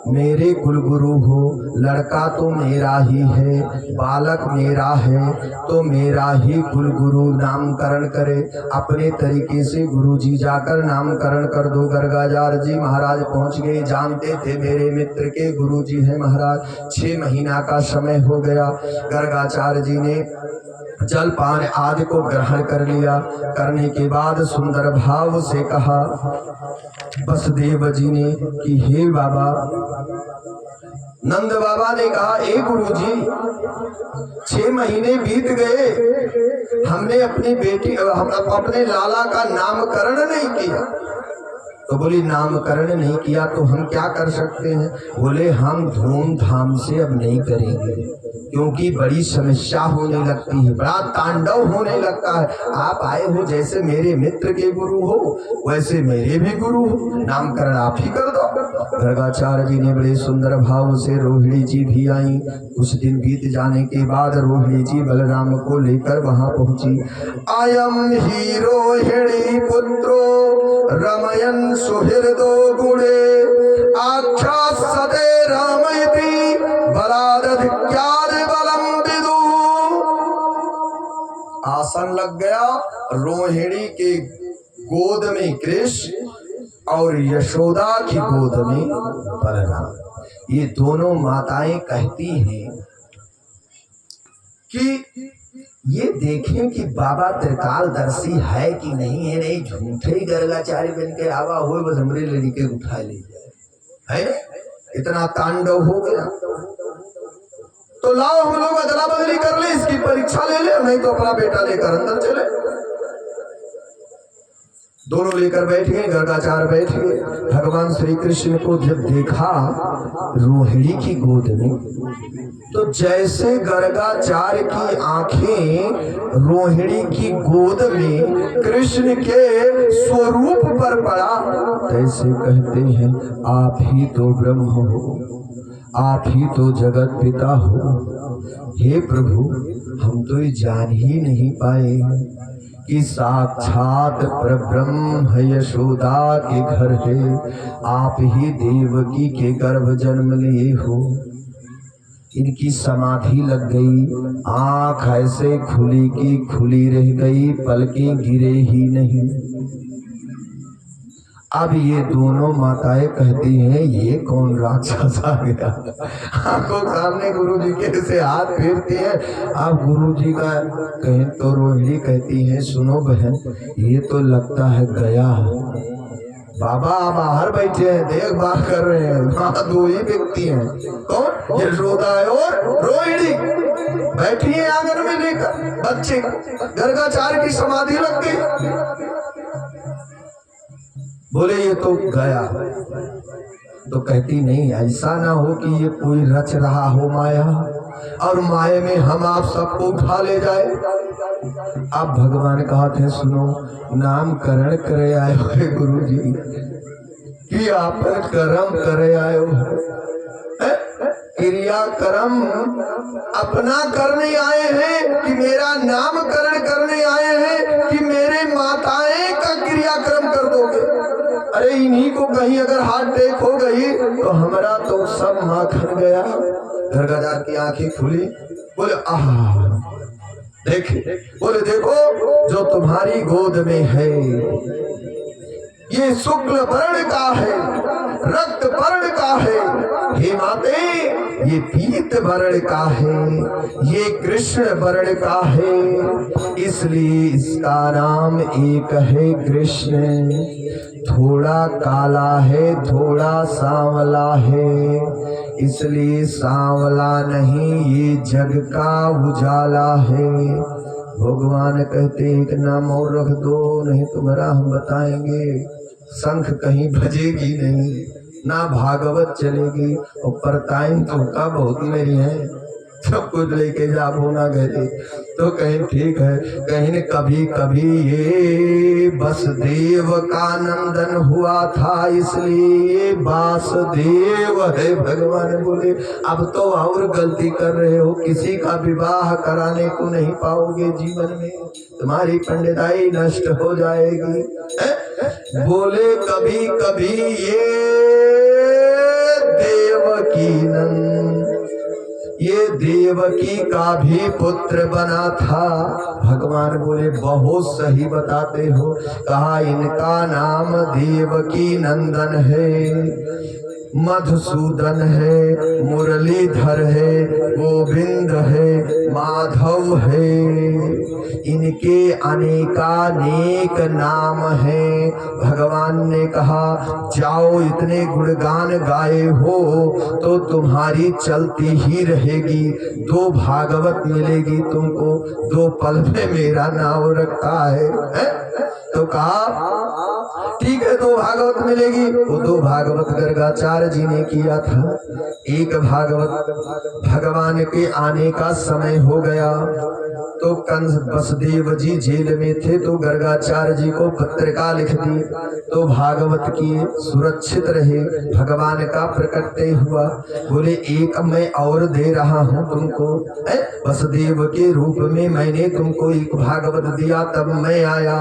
मेरे कुलगुरु हो। लड़का तो मेरा ही है, बालक मेरा है, तो मेरा ही कुलगुरु नामकरण करे। अपने तरीके से गुरु जी जाकर नामकरण कर दो। गर्गाचार्य जी महाराज पहुंच गए, जानते थे मेरे मित्र के गुरु जी है महाराज। 6 महीना का समय हो गया। गर्गाचार्य जी ने जलपान आदि को ग्रहण कर लिया। करने के बाद सुंदर भाव से कहा वसुदेव जी ने कि हे बाबा। नंद बाबा ने कहा ए गुरु जी, 6 महीने बीत गए, हमने अपनी बेटी अपने लाला का नामकरण नहीं किया। तो बोली नामकरण नहीं किया तो हम क्या कर सकते हैं? बोले हम धूमधाम से अब नहीं करेंगे, क्योंकि बड़ी समस्या होने लगती है, बड़ा तांडव होने लगता है। आप आए हो जैसे मेरे मित्र के गुरु हो वैसे मेरे भी गुरु हो, नामकरण आप ही कर दो। गर्गाचार्य जी ने बड़े सुंदर भाव से, रोहिणी जी भी आई। कुछ दिन बीत जाने के बाद रोहिणी जी बलराम को लेकर वहां पहुंची। आयम ही रोहिणी पुत्रो रमयन सुहृदो गुणे आख्या सदे रामयति बलादधिक्याद बलम विदु। आसन लग गया। रोहिणी के गोद में कृष्ण और यशोदा की गोद में बलराम। ये दोनों माताएं कहती हैं कि ये देखें कि बाबा त्रिकालदर्शी है कि नहीं है। नहीं झूठे ही गर्गाचार्य बन के आवा हुए बस हमरे लड़के उठा ले जाए, है इतना तांडव हो गया। तो लाओ हम लोग अदला बदली कर ले, इसकी परीक्षा ले ले, नहीं तो अपना बेटा लेकर अंदर चले। दोनों लेकर बैठ गए, गर्गाचार्य बैठ गए। भगवान श्री कृष्ण को जब देखा रोहिणी की गोद में, तो जैसे गर्गाचार्य की आंखें रोहिणी की गोद में कृष्ण के स्वरूप पर पड़ा, तैसे कहते हैं आप ही तो ब्रह्म हो, आप ही तो जगत पिता हो। हे प्रभु, हम तो ये जान ही नहीं पाए कि साक्षात परब्रह्म यशोदा के घर है, आप ही देवकी के गर्भ जन्म लिए हो। इनकी समाधि लग गई, आंख ऐसे खुली की खुली रह गई, पलकें गिरे ही नहीं। अब ये दोनों माताएं कहती हैं ये कौन राक्षस आ गया। आंखों सामने गुरु जी के से हाथ फेरती है। अब गुरु जी का कहें तो रोहिणी कहती है सुनो बहन, ये तो लगता है गया। बाबा बाहर बैठे हैं, देखभाल कर रहे हैं, वहां 2 ही व्यक्ति हैं। कौन? यशोदा और रोहिणी बैठी है आंगन में लेकर बच्चे। गर्गाचार्य की समाधि लग गई। बोले ये तो गया। तो कहती नहीं, ऐसा ना हो कि ये कोई रच रहा हो माया और माया में हम आप सबको उठा ले जाए। अब भगवान कहते हैं सुनो, नामकरण करे आए हो गुरु जी, कि आप कर्म करे आए हो, क्रिया कर्म अपना करने आए हैं कि मेरा नामकरण करने आए हैं कि मेरे माताएं का क्रियाक्रम कर दोगे? अरे इन्हीं को कहीं अगर हार्ट अटैक हो गई तो हमारा तो सब माखन गया। गर्गाचार्य की आंखें खुली। बोले आह देखे, बोले देखो जो तुम्हारी गोद में है ये शुक्ल वर्ण का है, रक्त वर्ण का है। हे माते, ये पीत वर्ण का है, ये कृष्ण वर्ण का है, इसलिए इसका नाम एक है कृष्ण। थोड़ा काला है, थोड़ा सांवला है, इसलिए सांवला नहीं, ये जग का उजाला है। भगवान कहते एक नाम और रख दो, नहीं तुम्हारा हम बताएंगे। शंख कहीं बजेगी नहीं, ना भागवत चलेगी, और परताइन तो का बहुत मेरी है, सब कुछ लेके जाबो ना घरे। तो कहीं ठीक है, कहीं न कभी कभी ये वसुदेव का नंदन हुआ था, इसलिए वासुदेव है। भगवान बोले अब तो और गलती कर रहे हो, किसी का विवाह कराने को नहीं पाओगे जीवन में, तुम्हारी पंडिताई नष्ट हो जाएगी। बोले कभी कभी ये देवकी नंद ये देवकी का भी पुत्र बना था। भगवान बोले बहुत सही बताते हो। कहा इनका नाम देवकी नंदन है, मधुसूदन है, मुरलीधर है, गोविंद है, माधव है। इनके अनेकानेक नाम हैं। भगवान ने कहा जाओ इतने गुणगान गाए हो तो तुम्हारी चलती ही रहेगी। 2 भागवत मिलेगी तुमको, 2 पल में मेरा नाम रखा है? तो कहा ठीक है 2 भागवत मिलेगी। वो 2 भागवत गर्गाचार्य जी ने किया था। एक भागवत भगवान के आने का समय हो गया तो कंस वसुदेव जी जेल में थे तो गर्गाचार्य जी को पत्रिका लिख दी तो भागवत की सुरक्षित रहे। भगवान का प्रकट हुआ, बोले एक मैं और दे रहा हूँ तुमको। वसुदेव के रूप में मैंने तुमको एक भागवत दिया तब मैं आया,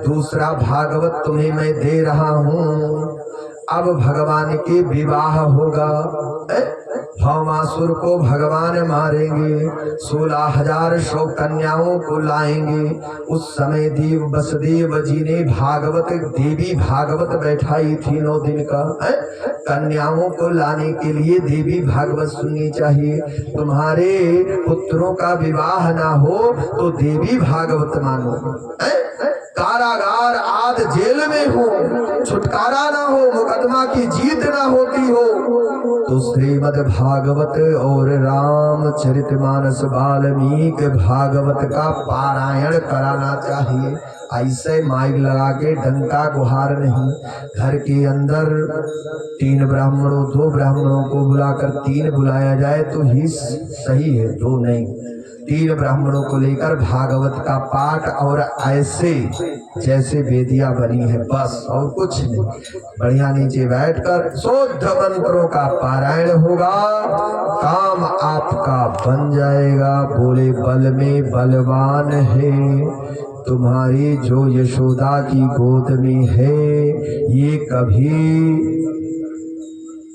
दूसरा भागवत तुम्हें मैं दे रहा हूँ। अब भगवान के विवाह होगा। भौमासुर को भगवान मारेंगे, 16,000 शव कन्याओं को लाएंगे। उस समय देव वसुदेव जी ने भागवत देवी भागवत बैठाई थी 9 दिन का। कन्याओं को लाने के लिए देवी भागवत सुननी चाहिए। तुम्हारे पुत्रों का विवाह ना हो तो देवी भागवत मानो। कारागार आज जेल में हो, छुटकारा ना हो, मुकदमा की जीत ना होती हो तो श्रीमद् भागवत और रामचरितमानस वाल्मीकि भागवत का पारायण कराना चाहिए। ऐसे माइक लगा के डंका गुहार नहीं। घर के अंदर 3 ब्राह्मणों 2 ब्राह्मणों को बुलाकर 3 बुलाया जाए तो ही सही है, 2 नहीं। 3 ब्राह्मणों को लेकर भागवत का पाठ और ऐसे जैसे वेदिया बनी है बस और कुछ नहीं। बढ़िया नीचे बैठकर शुद्ध मंत्रों का पारायण होगा, काम आपका बन जाएगा। बोले बल में बलवान है तुम्हारी जो यशोदा की गोद में है, ये कभी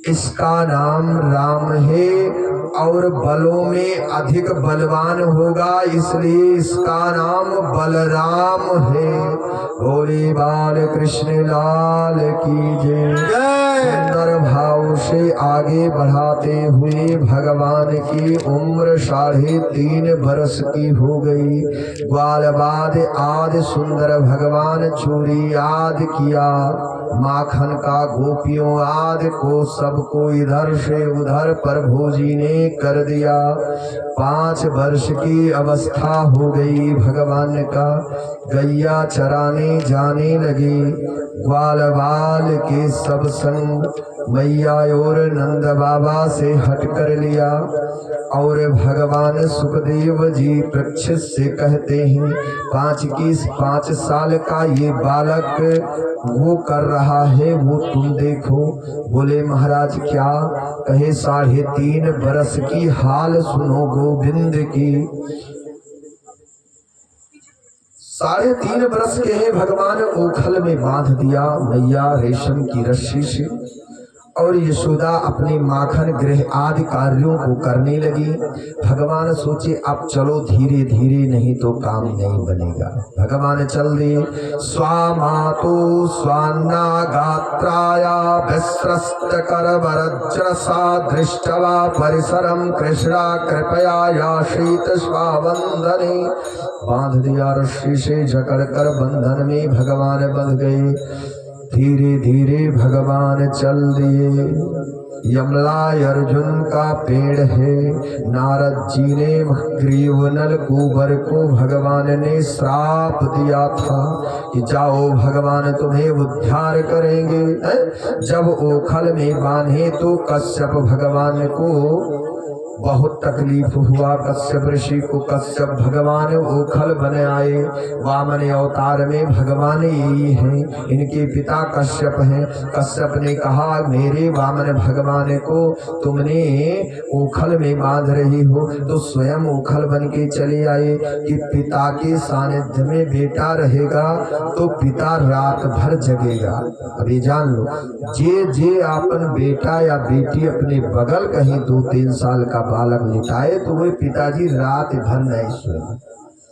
इसका नाम राम है और बलों में अधिक बलवान होगा इसलिए इसका नाम बलराम है। बोले बाल कृष्ण लाल की जय। सुंदर भाव से आगे बढ़ाते हुए भगवान की उम्र 3.5 बरस की हो गई। ग्वालवाद आदि सुंदर भगवान चोरी याद किया, माखन का गोपियों आदि को सबको इधर से उधर प्रभु जी ने कर दिया। 5 वर्ष की अवस्था हो गई भगवान का, गैया चराने जाने लगे। ग्वाल बाल के सब संग मैया और नंद बाबा से हट कर लिया और भगवान सुखदेव जी परीक्षित से कहते हैं 5 साल का ये बालक वो कर रहा है वो तुम देखो। बोले महाराज क्या? कहे 3.5 बरस की हाल सुनो गोविंद की। 3.5 बरस के हैं भगवान ओखल में बांध दिया मैया रेशम की रस्सी से और यशोदा अपने माखन ग्रह आदि कार्यों को करने लगी। भगवान सोचे अब चलो धीरे धीरे नहीं तो काम नहीं बनेगा। भगवान चल दिए। स्वामातो स्वान्ना गात्राया विस्रस्त कर वरज्रसा दृष्टवा परिसरम कृष्णा कृपया या शीत स्वावंदने। बांध दिया रस्सी से जकड़ कर बंधन में भगवान बंध गए। धीरे धीरे भगवान चल दिए। यमला अर्जुन का पेड़ है। नारद जी ने ग्रीवनल कुबर को भगवान ने श्राप दिया था कि जाओ भगवान तुम्हें उद्धार करेंगे। जब ओखल में बांधे तो कश्यप भगवान को बहुत तकलीफ हुआ। कश्यप ऋषि को कश्यप भगवान ओखल बने आए। वामन अवतार में भगवान यही हैं, इनके पिता कश्यप हैं। कश्यप ने कहा मेरे वामन भगवान को तुमने ओखल में बांध रही हो तो स्वयं ओखल बन के चले आए कि पिता के सानिध्य में बेटा रहेगा तो पिता रात भर जगेगा। अभी जान लो जे जे आपन बेटा या बेटी अपने बगल कहीं 2-3 साल का बालक लिटाए तो वे पिताजी रात भर नहीं सोए।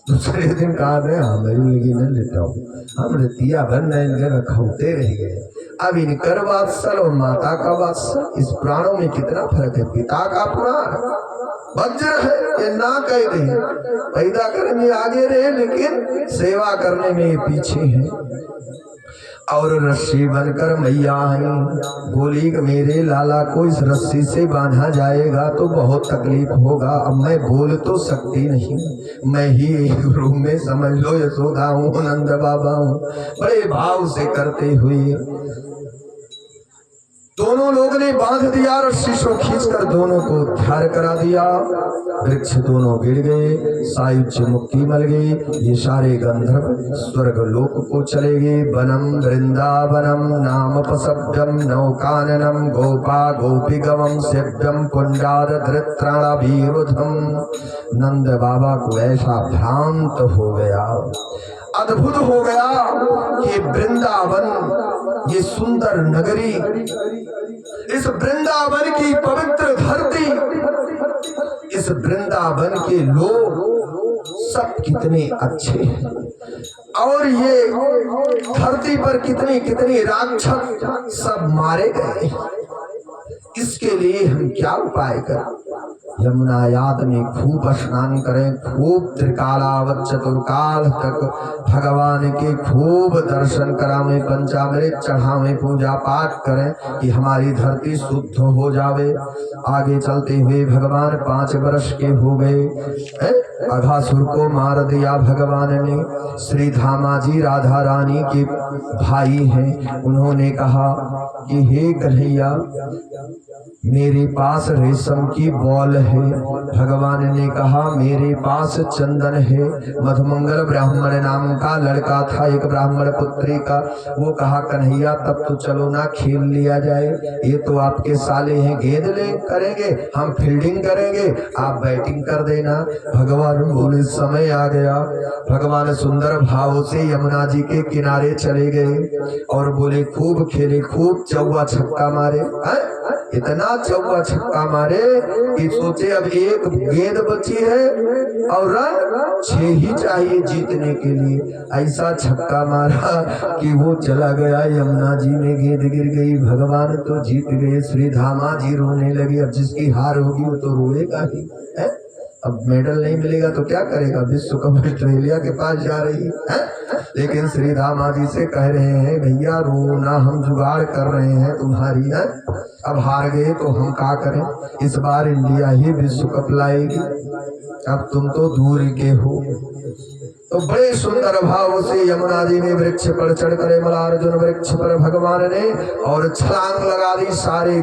दूसरे दिन कहा गए मेरी लगी न लिटाओ, हम रतिया भर नहीं रखौते रह गए। अब इनकर वात्सल और माता का वात्सल, इस प्राणों में कितना फर्क है। पिता का प्राण वज्र है, ये ना कह दे, पैदा करने में आगे रहे लेकिन सेवा करने में ये पीछे है। और रस्सी बनकर मैया आई, बोली कि मेरे लाला को इस रस्सी से बांधा जाएगा तो बहुत तकलीफ होगा। अब मैं बोल तो सकती नहीं, मैं ही एक रूम में समझ लो यशोदा हूँ, नंद बाबा हूँ। बड़े भाव से करते हुए दोनों लोग ने बांध दिया, रस्सी को खींचकर दोनों को उद्धार करा दिया। वृक्ष दोनों गिर गए, सायुज्य मुक्ति मिल गई। ये सारे गंधर्व स्वर्ग लोक को चले गए। वनम वृंदावनम नाम पसभ्यम नौकाननम गोपा गोपीगमम सेव्यम पुंडाद धृत्राणाभिरुधम। नंद बाबा को ऐसा भ्रांत हो गया, अद्भुत हो गया कि वृंदावन, ये सुंदर नगरी, इस वृंदावन की पवित्र धरती, इस वृंदावन के लोग सब कितने अच्छे हैं, और ये धरती पर कितने कितने राक्षस सब मारे गए। इसके लिए हम क्या उपाय करें? यमुना याद में खूब स्नान करें, खूब त्रिकालावत चतुर्काल तक भगवान के खूब दर्शन करावें, पंचामृत चढ़ावें, पूजा पाठ करें कि हमारी धरती शुद्ध हो जावे। आगे चलते हुए भगवान 5 वर्ष के हो गए, अघासुर को मार दिया भगवान ने। श्री धामाजी राधा रानी के भाई हैं, उन्होंने कहा कि हे कन्हैया मेरे पास रेशम की बॉल है। भगवान ने कहा मेरे पास चंदन है। मधुमंगल ब्राह्मण नाम का लड़का था, एक ब्राह्मण पुत्री का। वो कहा कन्हैया तब तो चलो ना खेल लिया जाए, ये तो आपके साले हैं, गेंद ले करेंगे, हम फील्डिंग करेंगे, आप बैटिंग कर देना। भगवान बोले समय आ गया। भगवान सुंदर भाव से यमुना जी के किनारे चले गए और बोले खूब खेले, खूब चौवा छक्का मारे। इतना चौका छक्का मारे कि सोचे अब एक गेंद बची है और रन 6 ही चाहिए जीतने के लिए। ऐसा छक्का मारा कि वो चला गया यमुना जी में, गेंद गिर गई। भगवान तो जीत गए, श्री धामा जी रोने लगे। अब जिसकी हार होगी वो तो रोएगा ही है। अब मेडल नहीं मिलेगा तो क्या करेगा, विश्व कप ऑस्ट्रेलिया के पास जा रही है। लेकिन श्री रामा जी से कह रहे हैं भैया रो ना, हम जुगाड़ कर रहे हैं तुम्हारी है। अब हार गए तो हम क्या करें, इस बार इंडिया ही विश्व कप लाएगी, अब तुम तो दूर के हो। तो बड़े सुंदर भाव से यमुना जी में वृक्ष पर चढ़ कर मलार्जुन वृक्ष पर भगवान ने और छलांग लगा दी। सारे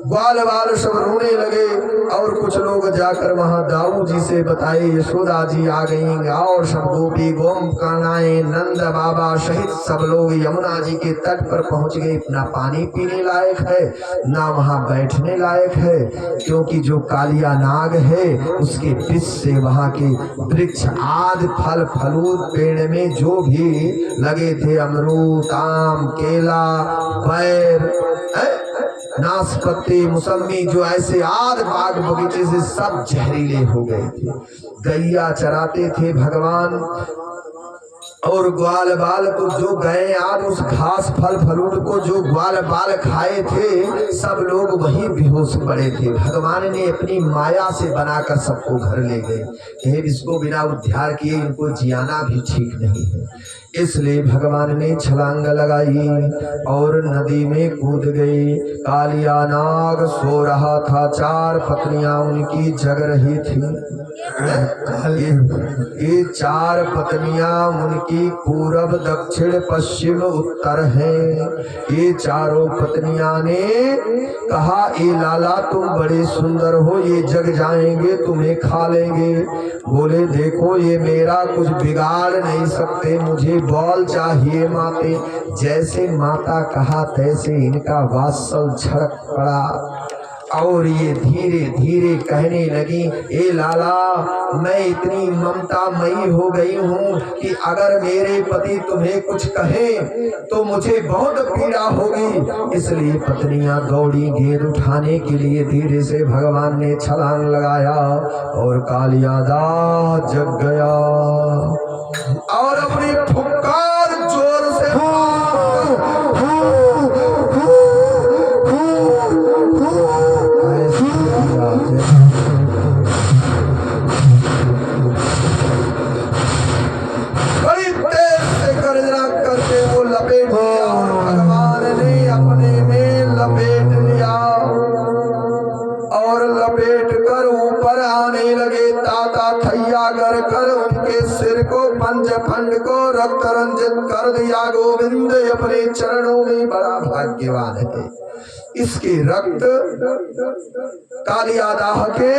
ग्वाल बाल सब रोने लगे और कुछ लोग जाकर वहां दाऊ जी से बताए यशोदा जी आ गई, और सब गोपी गोम कानाए नंद बाबा सहित सब लोग यमुना जी के तट पर पहुंच गए। ना पानी पीने लायक है, ना वहां बैठने लायक है, क्योंकि जो कालिया नाग है उसके विष से वहां के वृक्ष आदि फल फलूद पेड़ में जो भी लगे थे, अमरूद आम केला बैर नाशपत्ती मुसम्मी, जो ऐसे आद बाग बगीचे से सब जहरीले हो गए थे। गैया चराते थे भगवान और ग्वाल बाल तो जो गए आज उस घास फल फलूट को जो ग्वाल बाल खाए थे सब लोग वहीं बेहोश पड़े थे। भगवान ने अपनी माया से बनाकर सबको घर ले गए। इसको बिना उद्धार किए इनको जियाना भी ठीक नहीं है, इसलिए भगवान ने छलांग लगाई और नदी में कूद गई। कालिया नाग सो रहा था, 4 पत्नियां उनकी जग रही थी। ये 4 पत्नियां उनकी पूरब दक्षिण पश्चिम उत्तर हैं। ये चारों पत्नियां ने कहा ए लाला तुम बड़े सुंदर हो, ये जग जाएंगे तुम्हें खा लेंगे। बोले देखो ये मेरा कुछ बिगाड़ नहीं सकते, मुझे बॉल चाहिए माते। जैसे माता कहा तैसे इनका वात्सल झड़क पड़ा और ये धीरे धीरे कहने लगी, ए लाला, मैं इतनी ममतामयी हो गई हूँ कि अगर मेरे पति तुम्हें कुछ कहे तो मुझे बहुत पीड़ा होगी। इसलिए पत्नियां दौड़ी गेंद उठाने के लिए। धीरे से भगवान ने छलांग लगाया और कालिया दाह जग गया और अपनी फुफकार जोर से बड़ी तेज से गर्जना करके वो लपेट लिया। भगवान ने अपने में लपेट लिया और लपेट कर ऊपर आने लगे। ताता थैया कर उनके सिर को पंच खंड को रक्त रंजित कर दिया। गोविंद अपने चरणों में बड़ा भाग्यवान है। इसके रक्त कालिया दाह के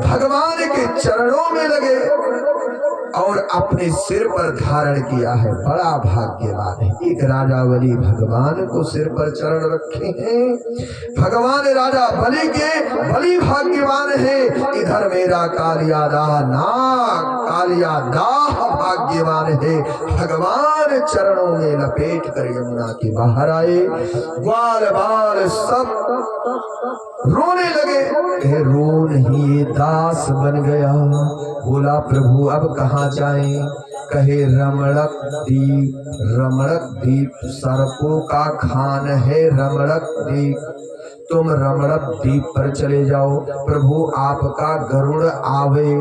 भगवान के चरणों में लगे और अपने सिर पर धारण किया है। बड़ा भाग्यवान है। एक राजा बलि भगवान को सिर पर चरण रखे हैं। भगवान राजा बलि के बलि भाग्यवान है। इधर मेरा कालिया दाह भाग्यवान है। भगवान चरणों में लपेट कर यमुना के बाहर आए। ग्वाल बाल सब रोने लगे। रो नहीं, दास बन गया। बोला, प्रभु अब कहाँ जाएं? कहे, रमणक द्वीप सर्पों का खान है। रमणक द्वीप, तुम रमणक द्वीप पर चले जाओ। प्रभु आपका गरुड़ आवे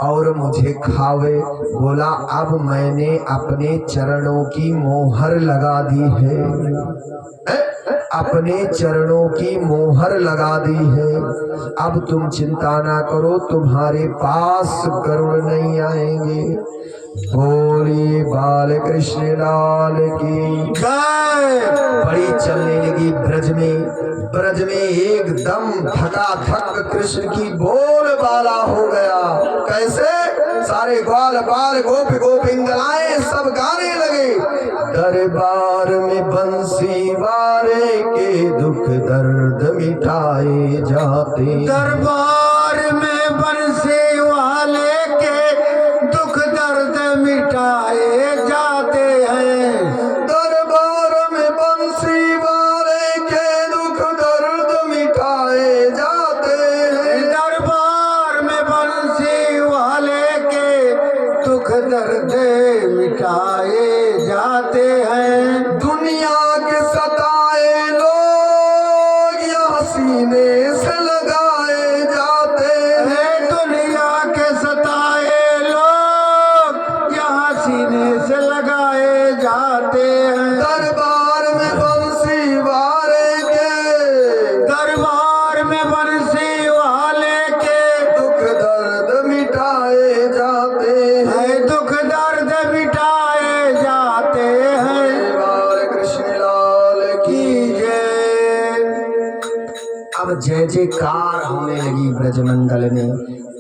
और मुझे खावे। बोला, अब मैंने अपने चरणों की मोहर लगा दी है। अपने चरणों की मोहर लगा दी है। अब तुम चिंता ना करो, तुम्हारे पास गरुड़ नहीं आएंगे। बोली बाल कृष्ण लाल की जय। बड़ी चलने लगी ब्रज में एकदम थका थक कृष्ण की बोल बाला हो गया। कैसे? सारे ग्वाल बाल गोप गोपिंगलाएं सब गाने लगे। दरबार में बंसी वारे के दुख दर्द मिटाए जाते। दरबार में बंसी वाले के दुख दर्द मिटाए जाते हैं। दरबार में बंसी वाले के दुख दर्द मिटाए जाते हैं। दरबार में बंसी वाले के दुख दर्द मिटाए जाते हैं। दुनिया के सताए लोग यहाँ सीने से लगाए जाते हैं। दुनिया के सताए लोग यहाँ सीने से लगाए जाते हैं। दरबार में बंसी वाले के, दरबार में बंसी वाले के दुख दर्द मिटाए जाते हैं। दुख दर्द मिटाए जाते हैं। बाल कृष्ण लाल की जय। अब जय जयकार होने लगी ब्रजमंडल में।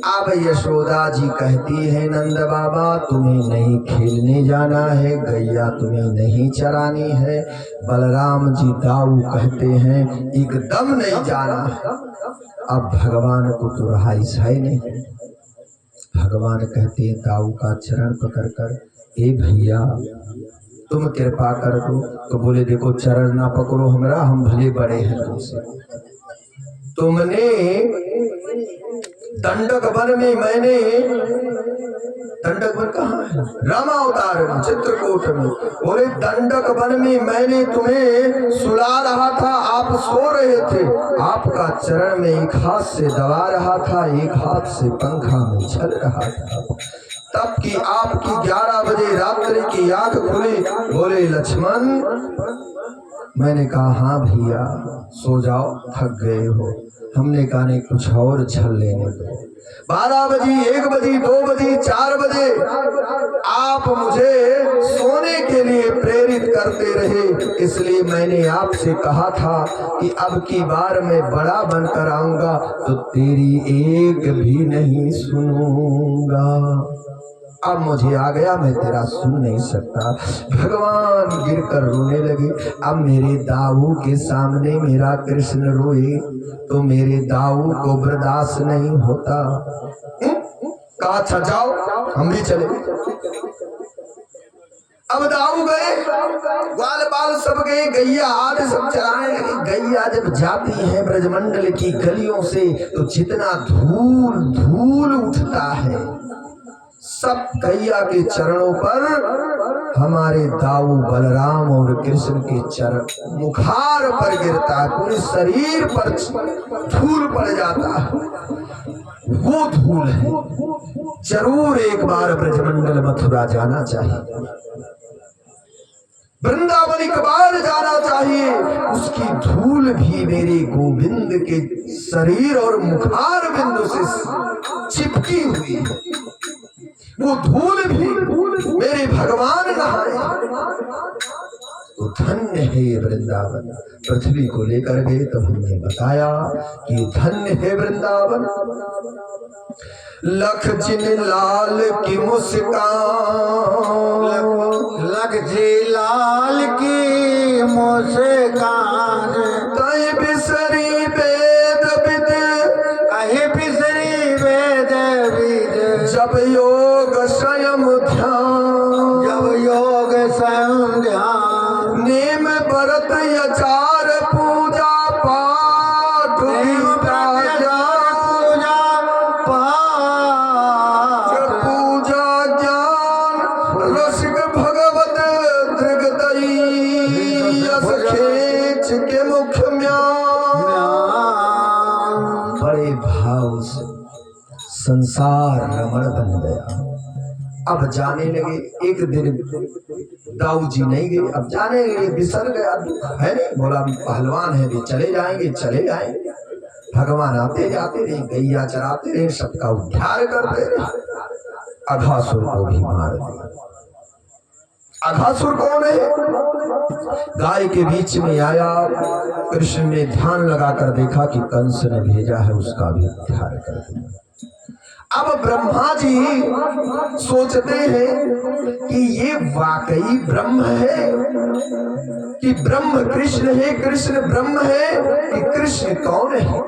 अब यशोदा जी कहती है, नंद बाबा तुम्हें नहीं खेलने जाना है, गैया तुम्हें नहीं चरानी है। बलराम जी दाऊ कहते हैं एकदम नहीं जाना है। अब भगवान को तो रहाइश है नहीं। भगवान कहते हैं दाऊ का चरण पकड़ कर, ए भैया तुम कृपा कर दो। तो बोले, देखो चरण ना पकड़ो हमरा, हम भले बड़े हैं तुमसे। तुमने दंडक वन में, मैंने दंडक वन कहाँ है? रामावतार में, चित्रकूट में। बोले, दंडक वन में मैंने तुम्हें सुला रहा था, आप सो रहे थे। आपका चरण में एक हाथ से दबा रहा था, एक हाथ से पंखा में चल रहा था। तब की आपकी 11 बजे रात्रि की आंख खुली। बोले, लक्ष्मण। मैंने कहा, हाँ भैया सो जाओ, थक गए हो। हमने कहा, नहीं कुछ और छल लेने दो। 12 बजे, 1 बजे, 2 बजे, 4 बजे आप मुझे सोने के लिए प्रेरित करते रहे। इसलिए मैंने आपसे कहा था कि अब की बार मैं बड़ा बनकर आऊंगा तो तेरी एक भी नहीं सुनूंगा। अब मुझे आ गया, मैं तेरा सुन नहीं सकता। भगवान गिरकर रोने लगे। अब मेरे दाऊ के सामने मेरा कृष्ण रोए तो मेरे दाऊ को बर्दाश्त नहीं होता। कहा अच्छा जाओ हम भी चले। अब दाऊ गए, ग्वाल बाल सब गए, गैया आदि सब चराने लगी। गैया जब जाती है ब्रजमंडल की गलियों से तो जितना धूल धूल उठता है, सब गैया के चरणों पर हमारे दाऊ बलराम और कृष्ण के चरण मुखार पर गिरता है, पूरे शरीर पर धूल पड़ जाता है। वो धूल है, जरूर एक बार ब्रजमंडल मथुरा जाना चाहिए, वृंदावन एक बार जाना चाहिए। उसकी धूल भी मेरे गोविंद के शरीर और मुखार बिंदु से चिपकी हुई है। वो धूल भी मेरे भगवान नहाए तो धन्य है ये वृंदावन। पृथ्वी को लेकर गए तो हमने बताया कि धन्य है वृंदावन। लख जिन लाल की मुस्कान, लख जी लाल की मुस्कान, कहीं बिसरी वेद विद, कहीं बिसरी वेद विद, जब योग स्वयं ध्यान, जब योग स्वयं ध्यान, नेम व्रत आचार पूजा पाठ, गीता पूजा ज्ञान, रसिक भगवत दृगदयी, यस खेच के मुख म्यान। बड़े भाव से संसार रमण बन गया। अब जाने लगे। एक दिन दाऊ जी नहीं गए, अब जाने लगे, बिसर गया है नहीं, बोला अभी पहलवान है, भी चले जाएंगे चले जाएंगे। भगवान आते जाते रहे, गैया चराते रहे, सबका उद्धार करते रहे। अघासुर को भी मार दिया। अघासुर कौन है? गाय के बीच में आया, कृष्ण ने ध्यान लगाकर देखा कि कंस ने भेजा है, उसका भी उद्धार कर दिया। अब ब्रह्मा जी सोचते हैं कि ये वाकई ब्रह्म है कि ब्रह्म कृष्ण है, कृष्ण ब्रह्म है कि कृष्ण कौन है।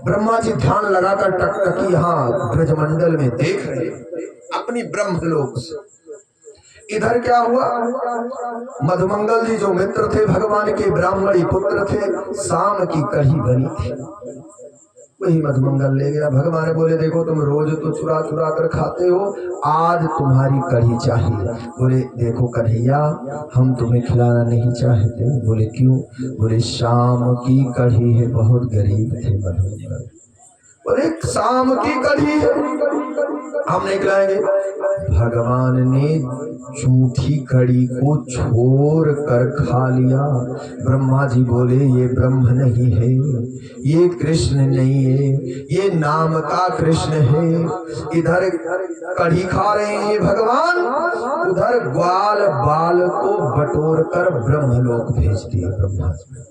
ब्रह्मा जी ध्यान लगाकर टकटकी यहाँ ब्रजमंडल में देख रहे अपनी ब्रह्मलोक से। इधर क्या हुआ, मधुमंगल जी जो मित्र थे भगवान के, ब्राह्मणी पुत्र थे, शाम की कढ़ी बनी थी, वही मधुमंगल ले गया। भगवान बोले देखो तुम रोज तो चुरा चुरा कर खाते हो, आज तुम्हारी कढ़ी चाहिए। बोले देखो कन्हैया, हम तुम्हें खिलाना नहीं चाहते। बोले क्यों? बोले शाम की कढ़ी है, बहुत गरीब थे मधुमंगल। बोले शाम की कढ़ी है, हम नहीं खिलाएंगे। भगवान ने झूठी कड़ी को छोड़ कर खा लिया। ब्रह्मा जी बोले ये ब्रह्म नहीं है, ये कृष्ण नहीं है, ये नाम का कृष्ण है। इधर कड़ी खा रहे हैं भगवान, उधर ग्वाल बाल को बटोर कर ब्रह्मलोक भेज दिए ब्रह्मा जी।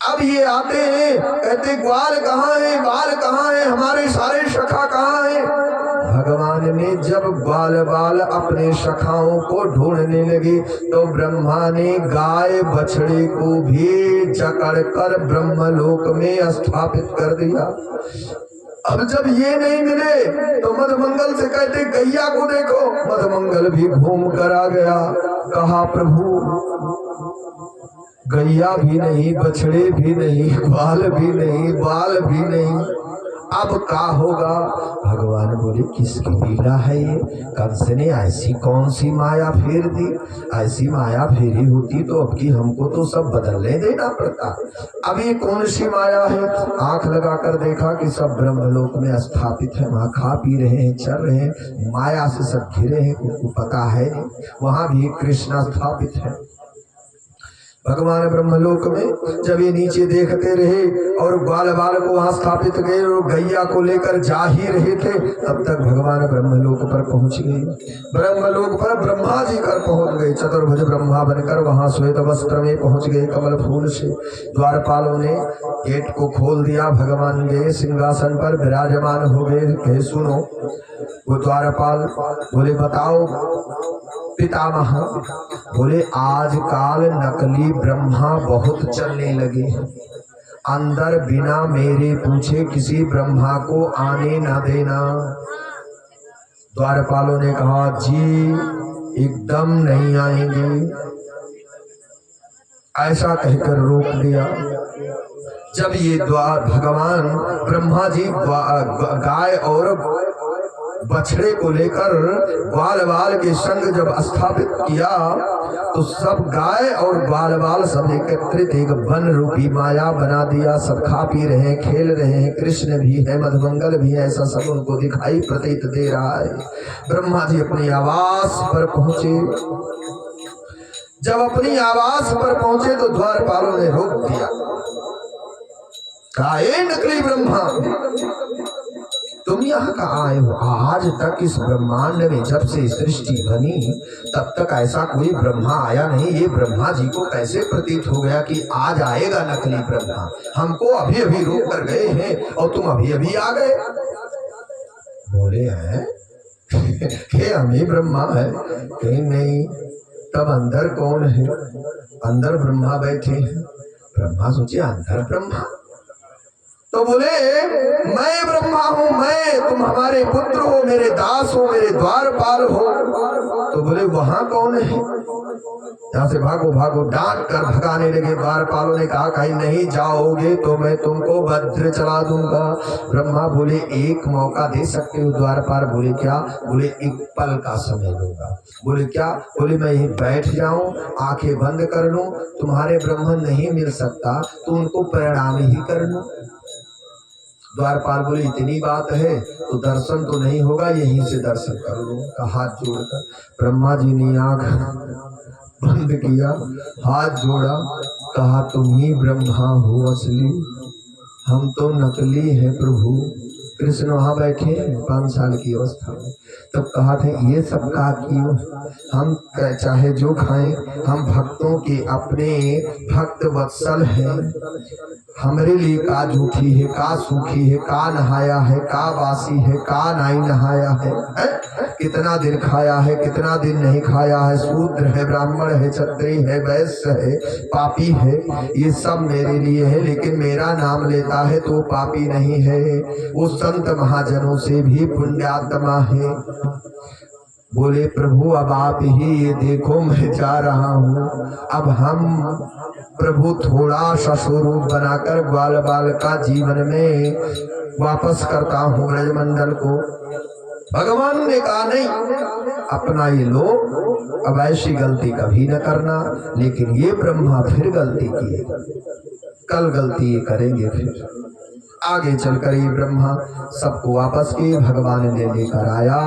अब ये आते हैं, कहते ग्वाल कहाँ है, बाल कहाँ है, हमारे सारे सखा कहाँ है। भगवान ने जब ग्वाल बाल अपने सखाओं को ढूंढने लगे तो ब्रह्मा ने गाय बछड़े को भी जकड़ कर ब्रह्मलोक में स्थापित कर दिया। अब जब ये नहीं मिले तो मधुमंगल से कहते गैया को देखो। मधुमंगल भी घूम कर आ गया, कहा प्रभु गैया भी नहीं, बछड़े भी नहीं, ग्वाल भी नहीं, बाल भी नहीं, अब क्या होगा। भगवान बोले किसकी लीला है ये, कंस ने ऐसी कौन सी माया फेर दी। ऐसी माया फेरी होती तो अब की हमको तो सब बदलने देना पड़ता। अब ये कौन सी माया है। आंख लगाकर देखा कि सब ब्रह्मलोक में स्थापित है, वहाँ खा पी रहे हैं, चल रहे हैं, माया से सब घिरे हैं, उनको पता है नहीं। वहाँ भी कृष्ण स्थापित है। भगवान ब्रह्मलोक में जब ये नीचे देखते रहे और ग्वाल बाल को वहां स्थापित गए और गैया को लेकर जा ही रहे थे, तब तक भगवान ब्रह्मलोक पर पहुंच गए। ब्रह्मलोक पर ब्रह्मा जी कर पहुंच गए, चतुर्भुज ब्रह्मा बनकर वहां श्वेत वस्त्र में पहुंच गए कमल फूल से। द्वारपालों ने गेट को खोल दिया, भगवान गए सिंहासन पर विराजमान हो गए। कहे सुनो, वो द्वारपाल बोले बताओ पितामह, बोले आजकल नकली ब्रह्मा बहुत चलने लगे, अंदर बिना मेरे पूछे किसी ब्रह्मा को आने न देना। द्वारपालों ने कहा जी एकदम नहीं आएंगे, ऐसा कहकर रोक दिया। जब ये भगवान ब्रह्मा जी गाय और बछड़े को लेकर ग्वाल बाल के संग जब स्थापित किया, तो सब गाय और ग्वाल बाल सब एकत्रित एक वन रूपी माया बना दिया। सब खा पी रहे हैं, खेल रहे हैं, कृष्ण भी है, मधुमंगल भी है, ऐसा सब उनको दिखाई प्रतीत दे रहा है। ब्रह्मा जी अपने आवास पर पहुंचे। जब अपनी आवास पर पहुंचे तो द्वारपालों ने रोक दिया, कहा ए नकली ब्रह्मा, तुम यहाँ कहाँ आए हो? आज तक इस ब्रह्मांड में जब से सृष्टि बनी तब तक ऐसा कोई ब्रह्मा आया नहीं। ये ब्रह्मा जी को कैसे प्रतीत हो गया कि आज आएगा नकली ब्रह्मा? हमको अभी अभी रोक कर गए हैं और तुम अभी अभी आ गए। बोले हैं कि हम ही ब्रह्मा है? कहीं नहीं। तब अंदर कौन है? अंदर ब्रह्मा बैठे हैं। ब्रह्मा सोचे अंदर ब्रह्मा, तो बोले मैं ब्रह्मा हूँ, मैं, तुम हमारे पुत्र हो, मेरे दास हो, मेरे द्वारपाल हो। तो बोले वहां कौन है? यहाँ से भागो भागो, डांट कर भगाने लगे। द्वारपालों ने कहा कहीं नहीं जाओगे तो मैं तुमको वज्र चला दूंगा। ब्रह्मा बोले एक मौका दे सकते हो? द्वारपाल बोले क्या? बोले एक पल का समय दूंगा। बोले क्या? बोले मैं यही बैठ जाऊं, आंखें बंद कर लूं, तुम्हारे ब्रह्म नहीं मिल सकता तो उनको प्रणाम ही कर लूं। द्वारपाल बोले इतनी बात है तो दर्शन तो नहीं होगा, यहीं से दर्शन कर लो। का हाथ जोड़कर ब्रह्मा जी ने आंख बंद किया, हाथ जोड़ा, कहा तुम ही ब्रह्मा हो असली, हम तो नकली है प्रभु। कृष्ण वहां बैठे 5 साल की अवस्था में। तब कहा था ये सब का क्यों? हम चाहे जो खाएं, हम भक्तों के अपने भक्त वत्सल हैं। हमारे लिए का झूठी है, का सूखी है, का नहाया है, का बासी है, का नहीं नहाया है, कितना दिन खाया है, कितना दिन नहीं खाया है, शूद्र है, ब्राह्मण है, क्षत्रिय है, वैश्य है, पापी है, ये सब मेरे लिए है। लेकिन मेरा नाम लेता है तो पापी नहीं है, वो संत महाजनों से भी पुण्यात्मा है। बोले प्रभु अब आप ही ये देखो, मैं जा रहा हूँ। अब हम प्रभु थोड़ा सा स्वरूप बनाकर ग्वाल बाल का जीवन में वापस करता हूँ ब्रजमंडल को। भगवान ने कहा नहीं, अपना ये लो, अब ऐसी गलती कभी न करना। लेकिन ये ब्रह्मा फिर गलती की, कल गलती ये करेंगे। फिर आगे चलकर ये ब्रह्मा सबको वापस किए, भगवान ने लेकर आया,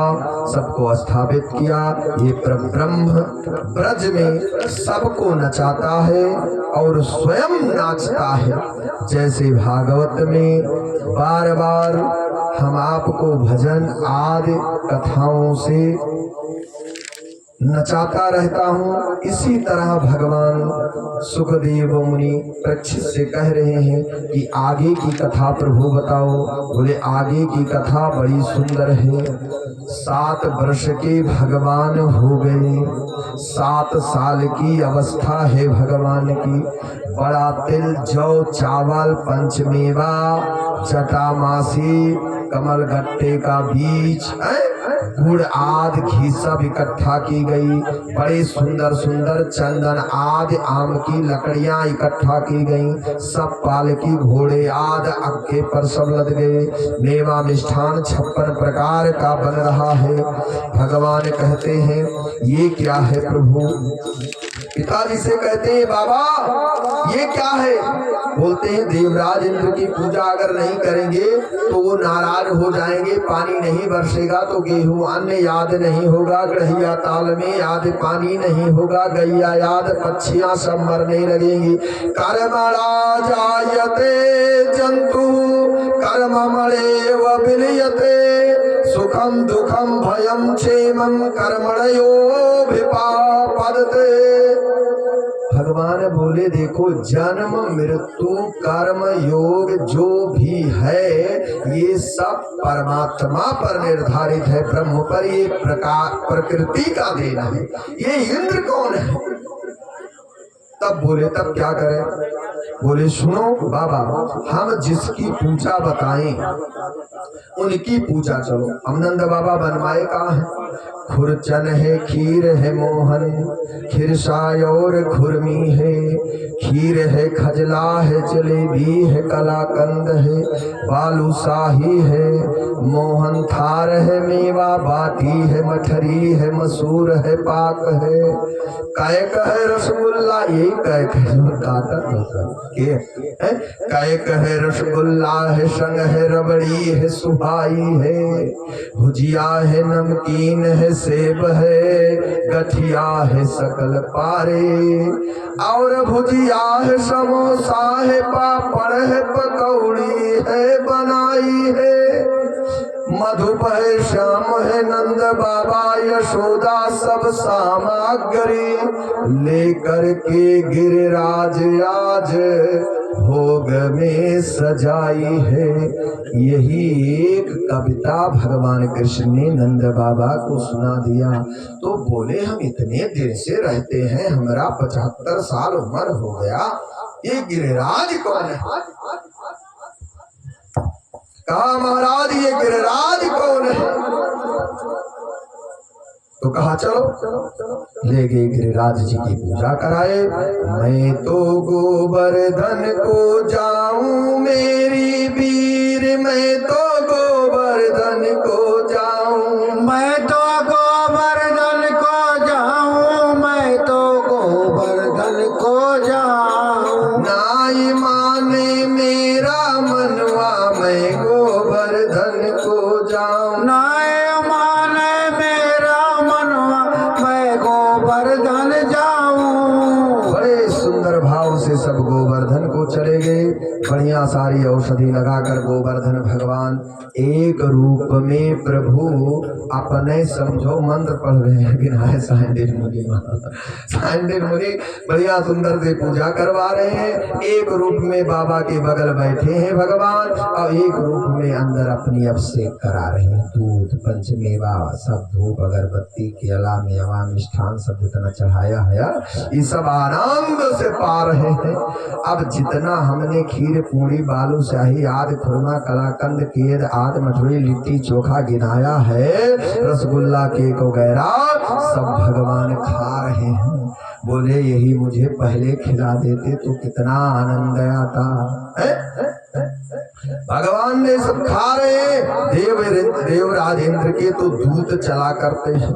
सबको स्थापित किया। ये ब्रह्म ब्रज में सबको नचाता है और स्वयं नाचता है। जैसे भागवत में बार बार हम आपको भजन आदि कथाओं से नचाता रहता हूँ, इसी तरह भगवान सुखदेव मुनि परीक्षित से कह रहे हैं कि आगे की कथा प्रभु बताओ। बोले आगे की कथा बड़ी सुंदर है। 7 वर्ष के भगवान हो गए, 7 साल की अवस्था है भगवान की। बड़ा तिल जौ चावल पंचमेवा जटामासी कमल गट्टे का बीज गुड़ आदि घी सब इकट्ठा की गई। बड़े सुंदर सुंदर चंदन आदि आम की लकड़ियां इकट्ठा की गई। सब पालकी घोड़े आदि अक्के पर सब लद गए। मेवा मिष्ठान 56 प्रकार का बन रहा है। भगवान कहते हैं ये क्या है प्रभु? पिताजी से कहते हैं बाबा ये क्या है? बोलते हैं देवराज इंद्र की पूजा अगर नहीं करेंगे तो वो नाराज हो जाएंगे, पानी नहीं बरसेगा तो गेहूं अन्न याद नहीं होगा, गढ़िया ताल में याद पानी नहीं होगा, गैया याद पक्षियां सब मरने लगेंगी। कर्मणा जायते जंतु कर्मणेव विलीयते, सुखम दुखम भयम क्षेमम कर्मणयोऽभिपापदते। भगवान बोले देखो जन्म मृत्यु कर्म योग जो भी है ये सब परमात्मा पर निर्धारित है, ब्रह्म पर, ये प्रकार प्रकृति का देना है। ये इंद्र कौन है? तब बोले तब क्या करें? बोले सुनो बाबा हम जिसकी पूजा बताएं उनकी पूजा चलो। हम नंद बाबा बनवाए कहाँ है? खुरचन है, खीर है मोहन, खिरसाय और खुरमी है, खीर है, खजला है, जलेबी है, कलाकंद है, बालूशाही है, मोहन थार है, मेवा बाटी है, मठरी है, मसूर है, पाक है, कैक है, रसगुल्ला, यही कैक है जो काटा कैक है, रसगुल्ला है, संग है, रबड़ी है, सुहाई है, भुजिया है, नमकीन है, सेब है, गठिया है, सकल पारे, और भुजिया है, समोसा है, पापड़ है, पकौड़ी है, बनाई है, मधुप है, श्याम है, नंद बाबा यशोदा सब सामग्री लेकर के गिरिराज आज भोग में सजाई है। यही एक कविता भगवान कृष्ण ने नंद बाबा को सुना दिया। तो बोले हम इतने देर से रहते हैं, हमारा 75 साल उम्र हो गया, ये गिरिराज कौन है? कहा महाराज ये गिरिराज कौन है? तो कहा चलो ले गए गिरिराज जी की पूजा कराए। मैं तो गोवर्धन को जाऊं मेरी वीर, मैं तो गोवर्धन को जाऊं, मैं तो गोवर्धन को जाऊं, मैं तो गोवर्धन को जाऊं, नाई माने मेरा मनवा मैं गोवर्धन को जाऊं, नाय माने मेरा मनवा मैं गोवर्धन जाऊं। बड़े सुंदर भाव से सब गोवर्धन को चले गए। बढ़िया सारी औषधि लगाकर गोवर्धन भगवान एक रूप में प्रभु अपने समझो मंत्र पढ़ रहे हैं कि ना साइंडिल मुनि साइंडिल मुनि बढ़िया सुंदर से पूजा करवा रहे हैं। एक रूप में बाबा के बगल बैठे हैं भगवान और एक रूप में अंदर अपनी अभिषेक करा रहे हैं। दूध पंचमेवा सब धूप अगरबत्ती केला मेवा मिष्ठान सब जितना चढ़ाया है ये सब आनंद से पा रहे हैं। अब जितना हमने खीर पूरी बालूशाही आदि खुरमा कलाकंद केद आदि मठरी लिट्टी चोखा गिनाया है, रसगुल्ला केक वगैरह सब भगवान खा रहे हैं। बोले यही मुझे पहले खिला देते तो कितना आनंद आता है? भगवान ने सब खा रहे। देवराज इंद्र के तो दूत चला करते हैं।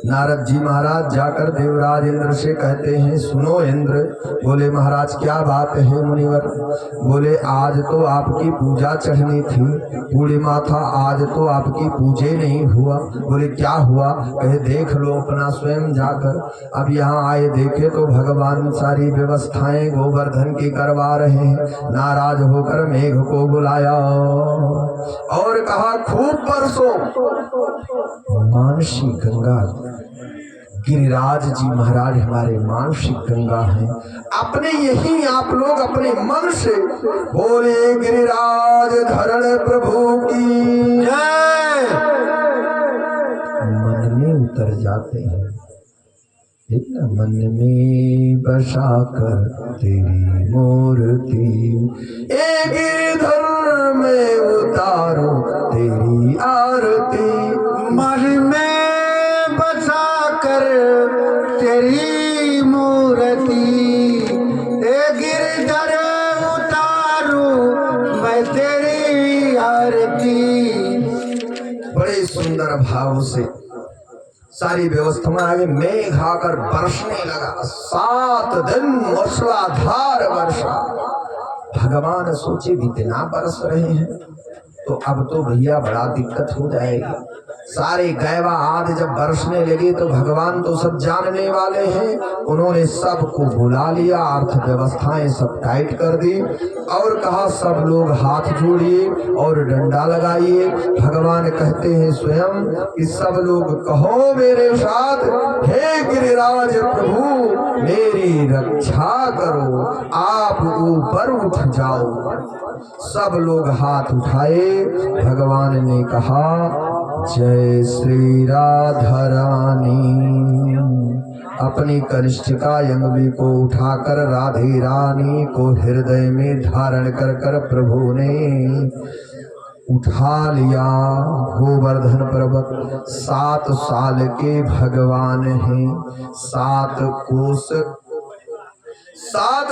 नारद जी महाराज जाकर देवराज इंद्र से कहते हैं सुनो इंद्र। बोले महाराज क्या बात है मुनिवर? बोले आज तो आपकी पूजा चढ़नी थी, पूर्णिमा था, आज तो आपकी पूजे नहीं हुआ। बोले क्या हुआ? कहे देख लो अपना स्वयं जाकर। अब यहाँ आए देखे तो भगवान सारी व्यवस्थाएं गोवर्धन की करवा रहे हैं। नाराज होकर मेघ को बुलाया और कहा खूब बरसो। मानसी गंगा गिरिराज जी महाराज हमारे मानसिक गंगा हैं। अपने यही आप लोग अपने मन से बोले गिरिराज धरण प्रभु की जय। मन में उतर जाते हैं, मन में बसा कर तेरी मूर्ति, एक गिरधर में उतारो तेरी आरती। मन में बसा कर तेरी मूर्ति, ए गिरधर उतारू मैं तेरी आरती। बड़े सुंदर भाव से सारी व्यवस्था में आगे मेघ आकर बरसने लगा। 7 दिन मूसलाधार वर्षा। भगवान सोचे इतना बरस रहे हैं तो अब तो भैया बड़ा दिक्कत हो जाएगी। सारे गैवा आदि जब बरसने लगे तो भगवान तो सब जानने वाले हैं, उन्होंने सबको बुला लिया, अर्थव्यवस्थाएं सब टाइट कर दी और कहा सब लोग हाथ जोड़िए और डंडा लगाइए। भगवान कहते हैं स्वयं कि सब लोग कहो मेरे साथ, हे गिरिराज प्रभु मेरी रक्षा करो, आप ऊपर उठ जाओ। सब लोग हाथ उठाए। भगवान ने कहा जय श्री राधा रानी। अपनी कनिष्ठिका अंगुली को उठाकर राधे रानी को हृदय में धारण कर कर प्रभु ने उठा लिया। गोवर्धन पर्वत 7 साल के भगवान हैं। 7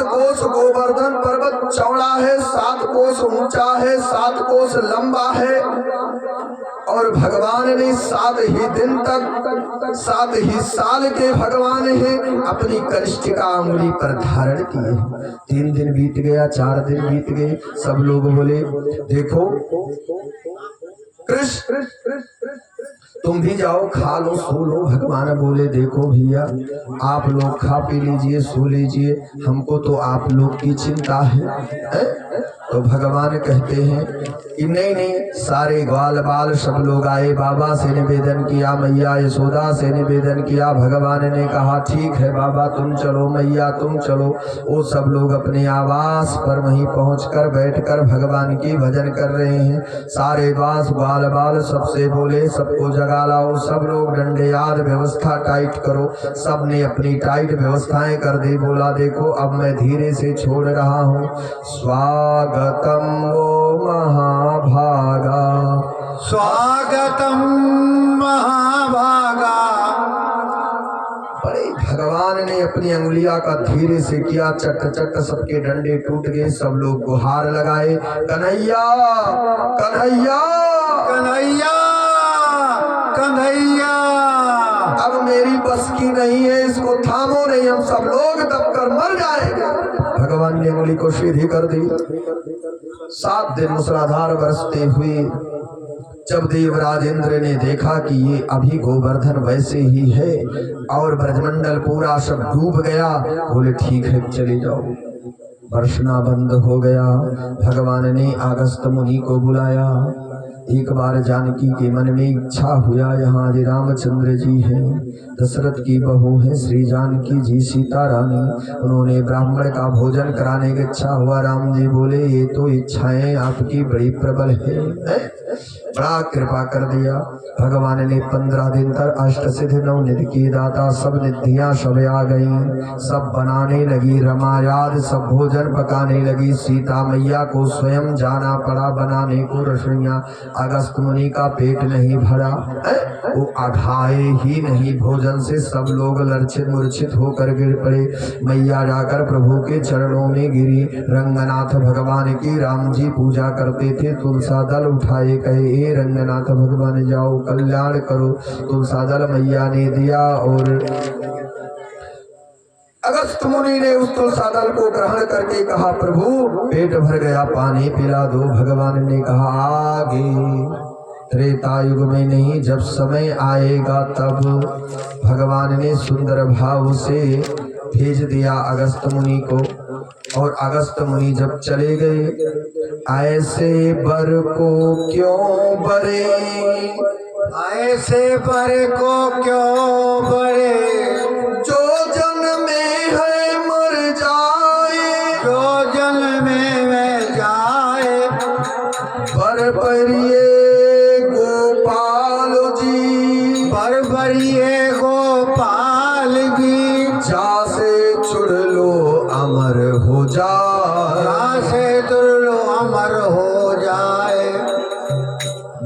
कोस गोवर्धन पर्वत चौड़ा है, 7 कोस ऊंचा है, 7 कोस लंबा है और भगवान ने 7 ही दिन तक 7 ही साल के भगवान हैं अपनी कनिष्ठिका अंगुली पर धारण किए। 3 दिन बीत गया, 4 दिन बीत गए। सब लोग बोले देखो कृष्ण तुम भी जाओ खा लो सो लो। भगवान बोले देखो भैया आप लोग खा पी लीजिए सो लीजिए, हमको तो आप लोग की चिंता है? तो भगवान कहते हैं कि नहीं नहीं, सारे ग्वाल बाल सब लोग आए, बाबा से निवेदन किया, मैया यशोदा से निवेदन किया। भगवान ने कहा ठीक है बाबा तुम चलो, मैया तुम चलो। वो सब लोग अपने आवास पर वहीं पहुंचकर बैठकर भगवान की भजन कर रहे हैं। सारे दास ग्वाल बाल सबसे बोले सबको जगा लाओ, सब लोग डंडे याद व्यवस्था टाइट करो। सब ने अपनी टाइट व्यवस्थाएं कर दी। बोला देखो अब मैं धीरे से छोड़ रहा हूँ। स्वागतम वो महाभागा, स्वागतम महाभागा। बड़े भगवान ने अपनी अंगुलियां का धीरे से किया, चट चट सबके डंडे टूट गए। सब लोग गुहार लगाए कन्हैया कन्हैया कन्हैया कन्हैया। अब मेरी बस की नहीं है, इसको थामो नहीं, हम सब लोग दबकर मर जाएंगे। भगवान ने अंगुली को सीधी कर दी। 7 दिन मूसलाधार बरसते हुए जब देवराज इंद्र ने देखा कि ये अभी गोवर्धन वैसे ही है और ब्रजमंडल पूरा सब डूब गया, बोले ठीक है चले जाओ। बरसना बंद हो गया। भगवान ने अगस्त मुनि को बुलाया। एक बार जानकी के मन में इच्छा हुआ यहाँ आज रामचंद्र जी हैं, दशरथ की बहू है श्री जानकी जी सीता रानी, उन्होंने ब्राह्मण का भोजन कराने की इच्छा हुआ। राम जी बोले ये तो इच्छाएं आपकी बड़ी प्रबल है, बड़ा कृपा कर दिया। भगवान ने 15 दिन तक अष्ट सिद्ध 9 निधि की दाता सब निधियां सब आ गई, सब बनाने लगी रमायाद, सब भोजन पकाने लगी। सीता मैया को स्वयं जाना पड़ा बनाने को रसोइयां। अगस्त मुनि का पेट नहीं भरा, वो अघाए ही नहीं भोजन से। सब लोग लर्चित मूर्छित होकर गिर पड़े। मैया जाकर प्रभु के चरणों में गिरी। रंगनाथ भगवान की राम जी पूजा करते थे। तुलसा दल उठाए कहे ए रंगनाथ भगवान जाओ कल्याण करो। तुलसा दल मैया ने दिया और अगस्त मुनि ने उस तुलसा दल को ग्रहण करके कहा प्रभु पेट भर गया पानी पिला दो। भगवान ने कहा आगे त्रेता युग में नहीं, जब समय आएगा तब। भगवान ने सुंदर भाव से भेज दिया अगस्त मुनि को और अगस्त मुनि जब चले गए। ऐसे बर को क्यों बरे, ऐसे बर को क्यों बरे, जो जन्म में है मर जाए, जो जन्म में जाए। बर परिए गोपाल जी, बर बरिए गोपाल जी, जा से छुड़ लो अमर हो जाए, से दुर्लो अमर हो जाए।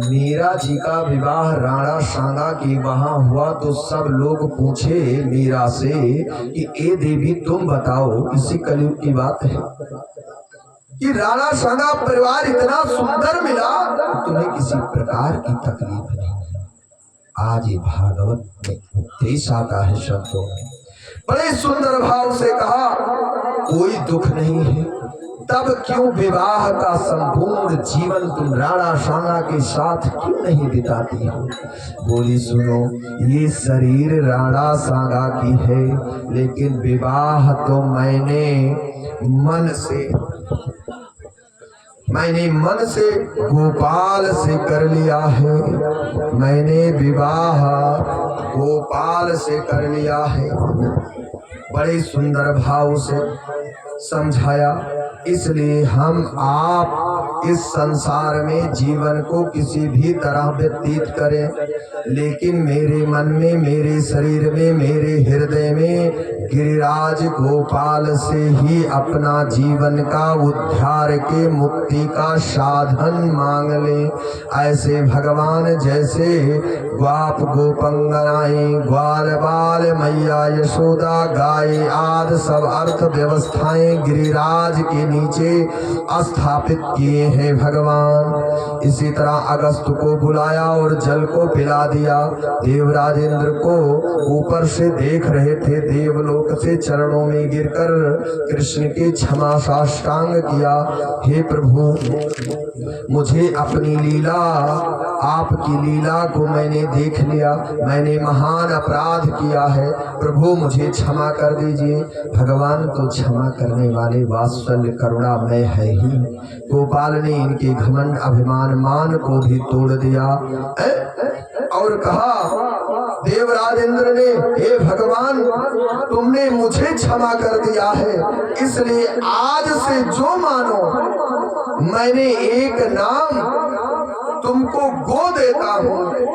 मीरा जी का विवाह राणा सांगा की वहां हुआ तो सब लोग पूछे मीरा से कि ए देवी तुम बताओ, इसी कलयुग की बात है कि राणा सांगा परिवार इतना सुंदर मिला, तुम्हें किसी प्रकार की तकलीफ नहीं। आज ये भागवत में उपदेश आता है शब्दों में। बड़े सुंदर भाव से कहा, कोई दुख नहीं है, तब क्यों विवाह का संपूर्ण जीवन तुम राणा सांगा के साथ क्यों नहीं बिताती हो? बोली, सुनो, ये शरीर राणा सांगा की है, लेकिन विवाह तो मैंने मन से गोपाल से कर लिया है। मैंने विवाह गोपाल से कर लिया है। बड़े सुंदर भाव से समझाया। इसलिए हम आप इस संसार में जीवन को किसी भी तरह व्यतीत करें, लेकिन मेरे मन में, मेरे शरीर में, मेरे हृदय में गिरिराज गोपाल से ही अपना जीवन का उद्धार के मुक्ति का साधन मांग ले। ऐसे भगवान जैसे ग्वाप गोपंगनाएं, ग्वाल बाल मैया यशोदा, गाय आदि सब अर्थ व्यवस्थाएं गिरिराज के नीचे स्थापित किए हैं भगवान। इसी तरह अगस्त को बुलाया और जल को पिला दिया। देवराज इंद्र को ऊपर से देख रहे थे, देवलोक से चरणों में गिरकर कृष्ण की क्षमा साष्टांग किया। हे प्रभु, मुझे अपनी लीला, आपकी लीला को मैंने देख लिया, मैंने महान अपराध किया है, प्रभु मुझे क्षमा कर दीजिए। भगवान तो क्षमा करने वाले वात्सल्य करुणामय है ही। गोपाल ने इनके घमंड अभिमान मान को भी तोड़ दिया और कहा, देवराज इंद्र ने, हे भगवान, तुमने मुझे क्षमा कर दिया है, इसलिए आज से जो मानो, मैंने एक नाम तुमको गो देता हूँ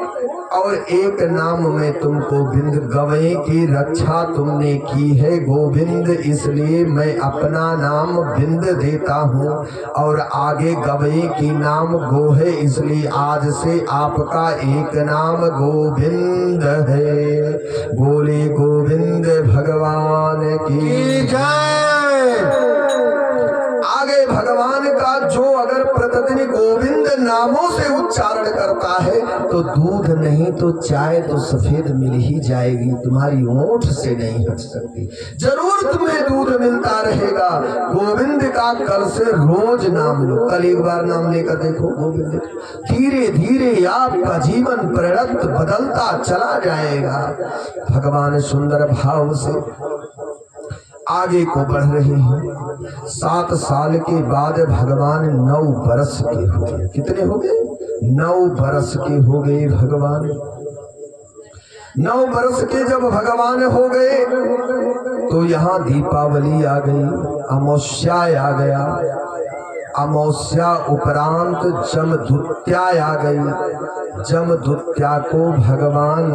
और एक नाम में तुमको बिंद। गवै की रक्षा तुमने की है गोविंद, इसलिए मैं अपना नाम बिंद देता हूँ और आगे गवै की नाम गो है, इसलिए आज से आपका एक नाम गोविंद है। बोले गोविंद भगवान की जय। आगे भगवान का जो अगर प्रतिदिन गोविंद नामों से उच्चारण करता है तो दूध नहीं तो चाय तो सफेद मिल ही जाएगी, तुम्हारी ओंठ से नहीं हट सकती, जरूर तुम्हें दूध मिलता रहेगा। गोविंद का कल से रोज नाम लो, कल एक बार नाम लेकर देखो गोविंद, धीरे धीरे आपका जीवन प्रेरक बदलता चला जाएगा। भगवान सुंदर भाव से आगे को बढ़ रहे हैं। 7 साल के बाद भगवान 9 बरस के हो गए। कितने हो गए? 9 बरस के हो गए भगवान। 9 बरस के जब भगवान हो गए तो यहाँ दीपावली आ गई, अमावस्या आ गया, अमावस्या उपरांत जमदूत्या आ गई। जमदूत्या को भगवान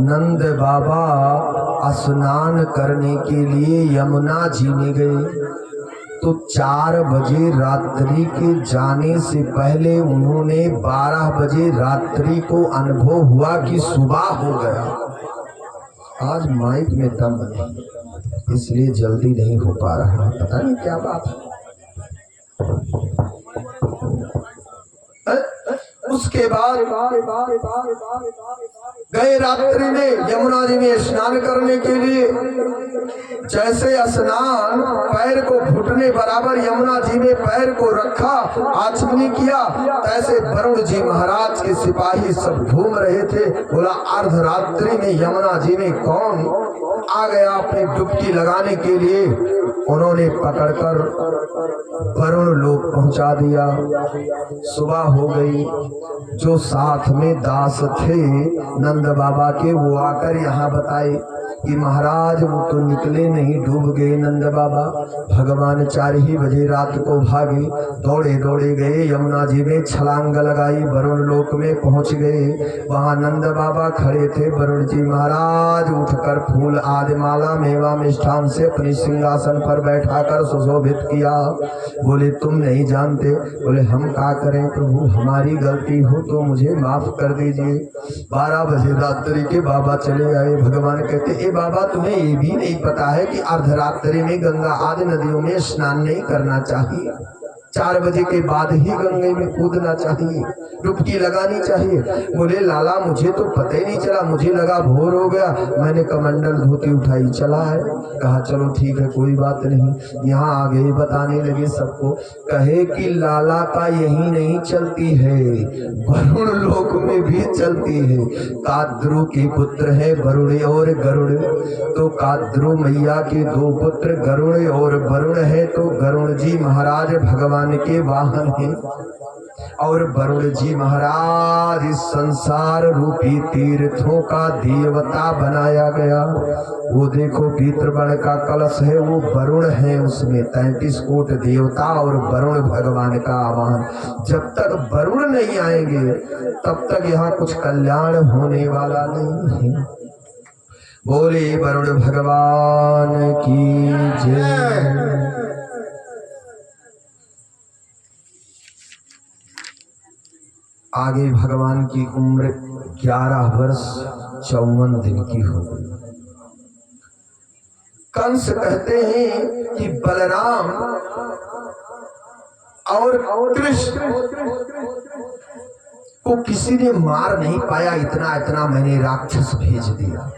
नंद बाबा स्नान करने के लिए यमुना जी में गए तो 4 बजे रात्रि के जाने से पहले उन्होंने 12 बजे रात्रि को अनुभव हुआ कि सुबह हो गया। आज माइक में दम नहीं, इसलिए जल्दी नहीं हो पा रहा है, पता नहीं क्या बात है। उसके बाद गए रात्रि में यमुना जी में स्नान करने के लिए। जैसे स्नान पैर को घुटने बराबर यमुना जी में पैर को रखा, आचमनी किया, तैसे वरुण जी महाराज के सिपाही सब घूम रहे थे। बोला, अर्धरात्रि में यमुना जी में कौन आ गया अपनी डुबकी लगाने के लिए? उन्होंने पकड़कर वरुण लोक पहुंचा दिया। सुबह हो गई। जो साथ में दास थे नंद बाबा के, वो आकर यहाँ बताए कि महाराज वो तो निकले नहीं, डूब गए नंद बाबा। भगवान 4 ही बजे रात को भागे, दौड़े दौड़े गए यमुना जी में, छलांग लगाई, वरुण लोक में पहुंच गए। वहां नंद बाबा खड़े थे। वरुण जी महाराज उठकर फूल आदि माला मेवा मिष्ठान से अपनी सिंहासन पर बैठाकर सुशोभित किया। बोले, तुम नहीं जानते। बोले, हम क्या करें प्रभु, हमारी गलती हो तो मुझे माफ कर दीजिए। 12 बजे रात्रि के बाबा चले आए। भगवान कहते, ए बाबा, तुम्हें ये भी नहीं पता है कि अर्धरात्रि में गंगा आदि नदियों में स्नान नहीं करना चाहिए? 4 बजे के बाद ही गंगे में कूदना चाहिए, डुबकी लगानी चाहिए। बोले लाला मुझे तो पता ही नहीं चला, मुझे लगा भोर हो गया। मैंने कमंडल धोती उठाई, चला है। कहा चलो ठीक है कोई बात नहीं। यहाँ आ गए, बताने लगे सबको। कहे कि लाला का यही नहीं चलती है, वरुण लोक में भी चलती है। काद्रु के पुत्र है वरुण और गरुड़, तो काद्रु मैया के 2 पुत्र गरुड़ और वरुण है, तो गरुड़ जी महाराज भगवान के वाहन हैं। और वरुण जी महाराज इस संसार रूपी तीर्थों का देवता बनाया गया। वो देखो पीतृवर्ण का कलश है, वो वरुण है, उसमें 33 कोट देवता और वरुण भगवान का आवाहन। जब तक वरुण नहीं आएंगे तब तक यहाँ कुछ कल्याण होने वाला नहीं है। बोले वरुण भगवान की जय। आगे भगवान की उम्र 11 वर्ष 54 दिन की हो गई। कंस कहते हैं कि बलराम और कृष्ण को किसी ने मार नहीं पाया, इतना मैंने राक्षस भेज दिया।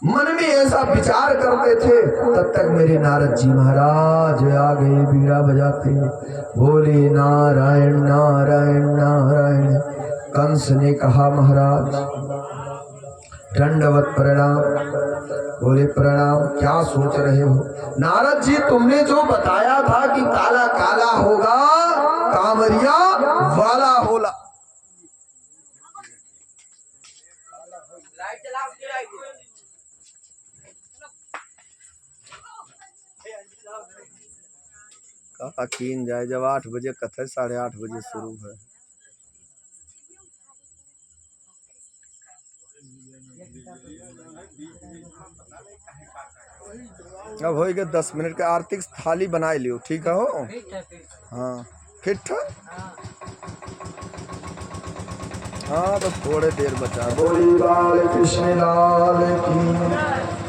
मन में ऐसा विचार करते थे, तब तक मेरे नारद जी महाराज आ गए बीड़ा बजाते, बोले नारायण नारायण नारायण। कंस ने कहा महाराज दंडवत प्रणाम। बोले प्रणाम, क्या सोच रहे हो? नारद जी तुमने जो बताया था कि काला काला होगा कांवरिया वाला होला। कहा कीन जाए, जब 8 बजे कथा 8:30 बजे शुरू है। अब हो गए 10 मिनट का। आरती थाली बनाए लियो, ठीक है हो? हाँ फिट। हाँ तो थोड़े देर बचा। बोली बाल कृष्ण लाल की।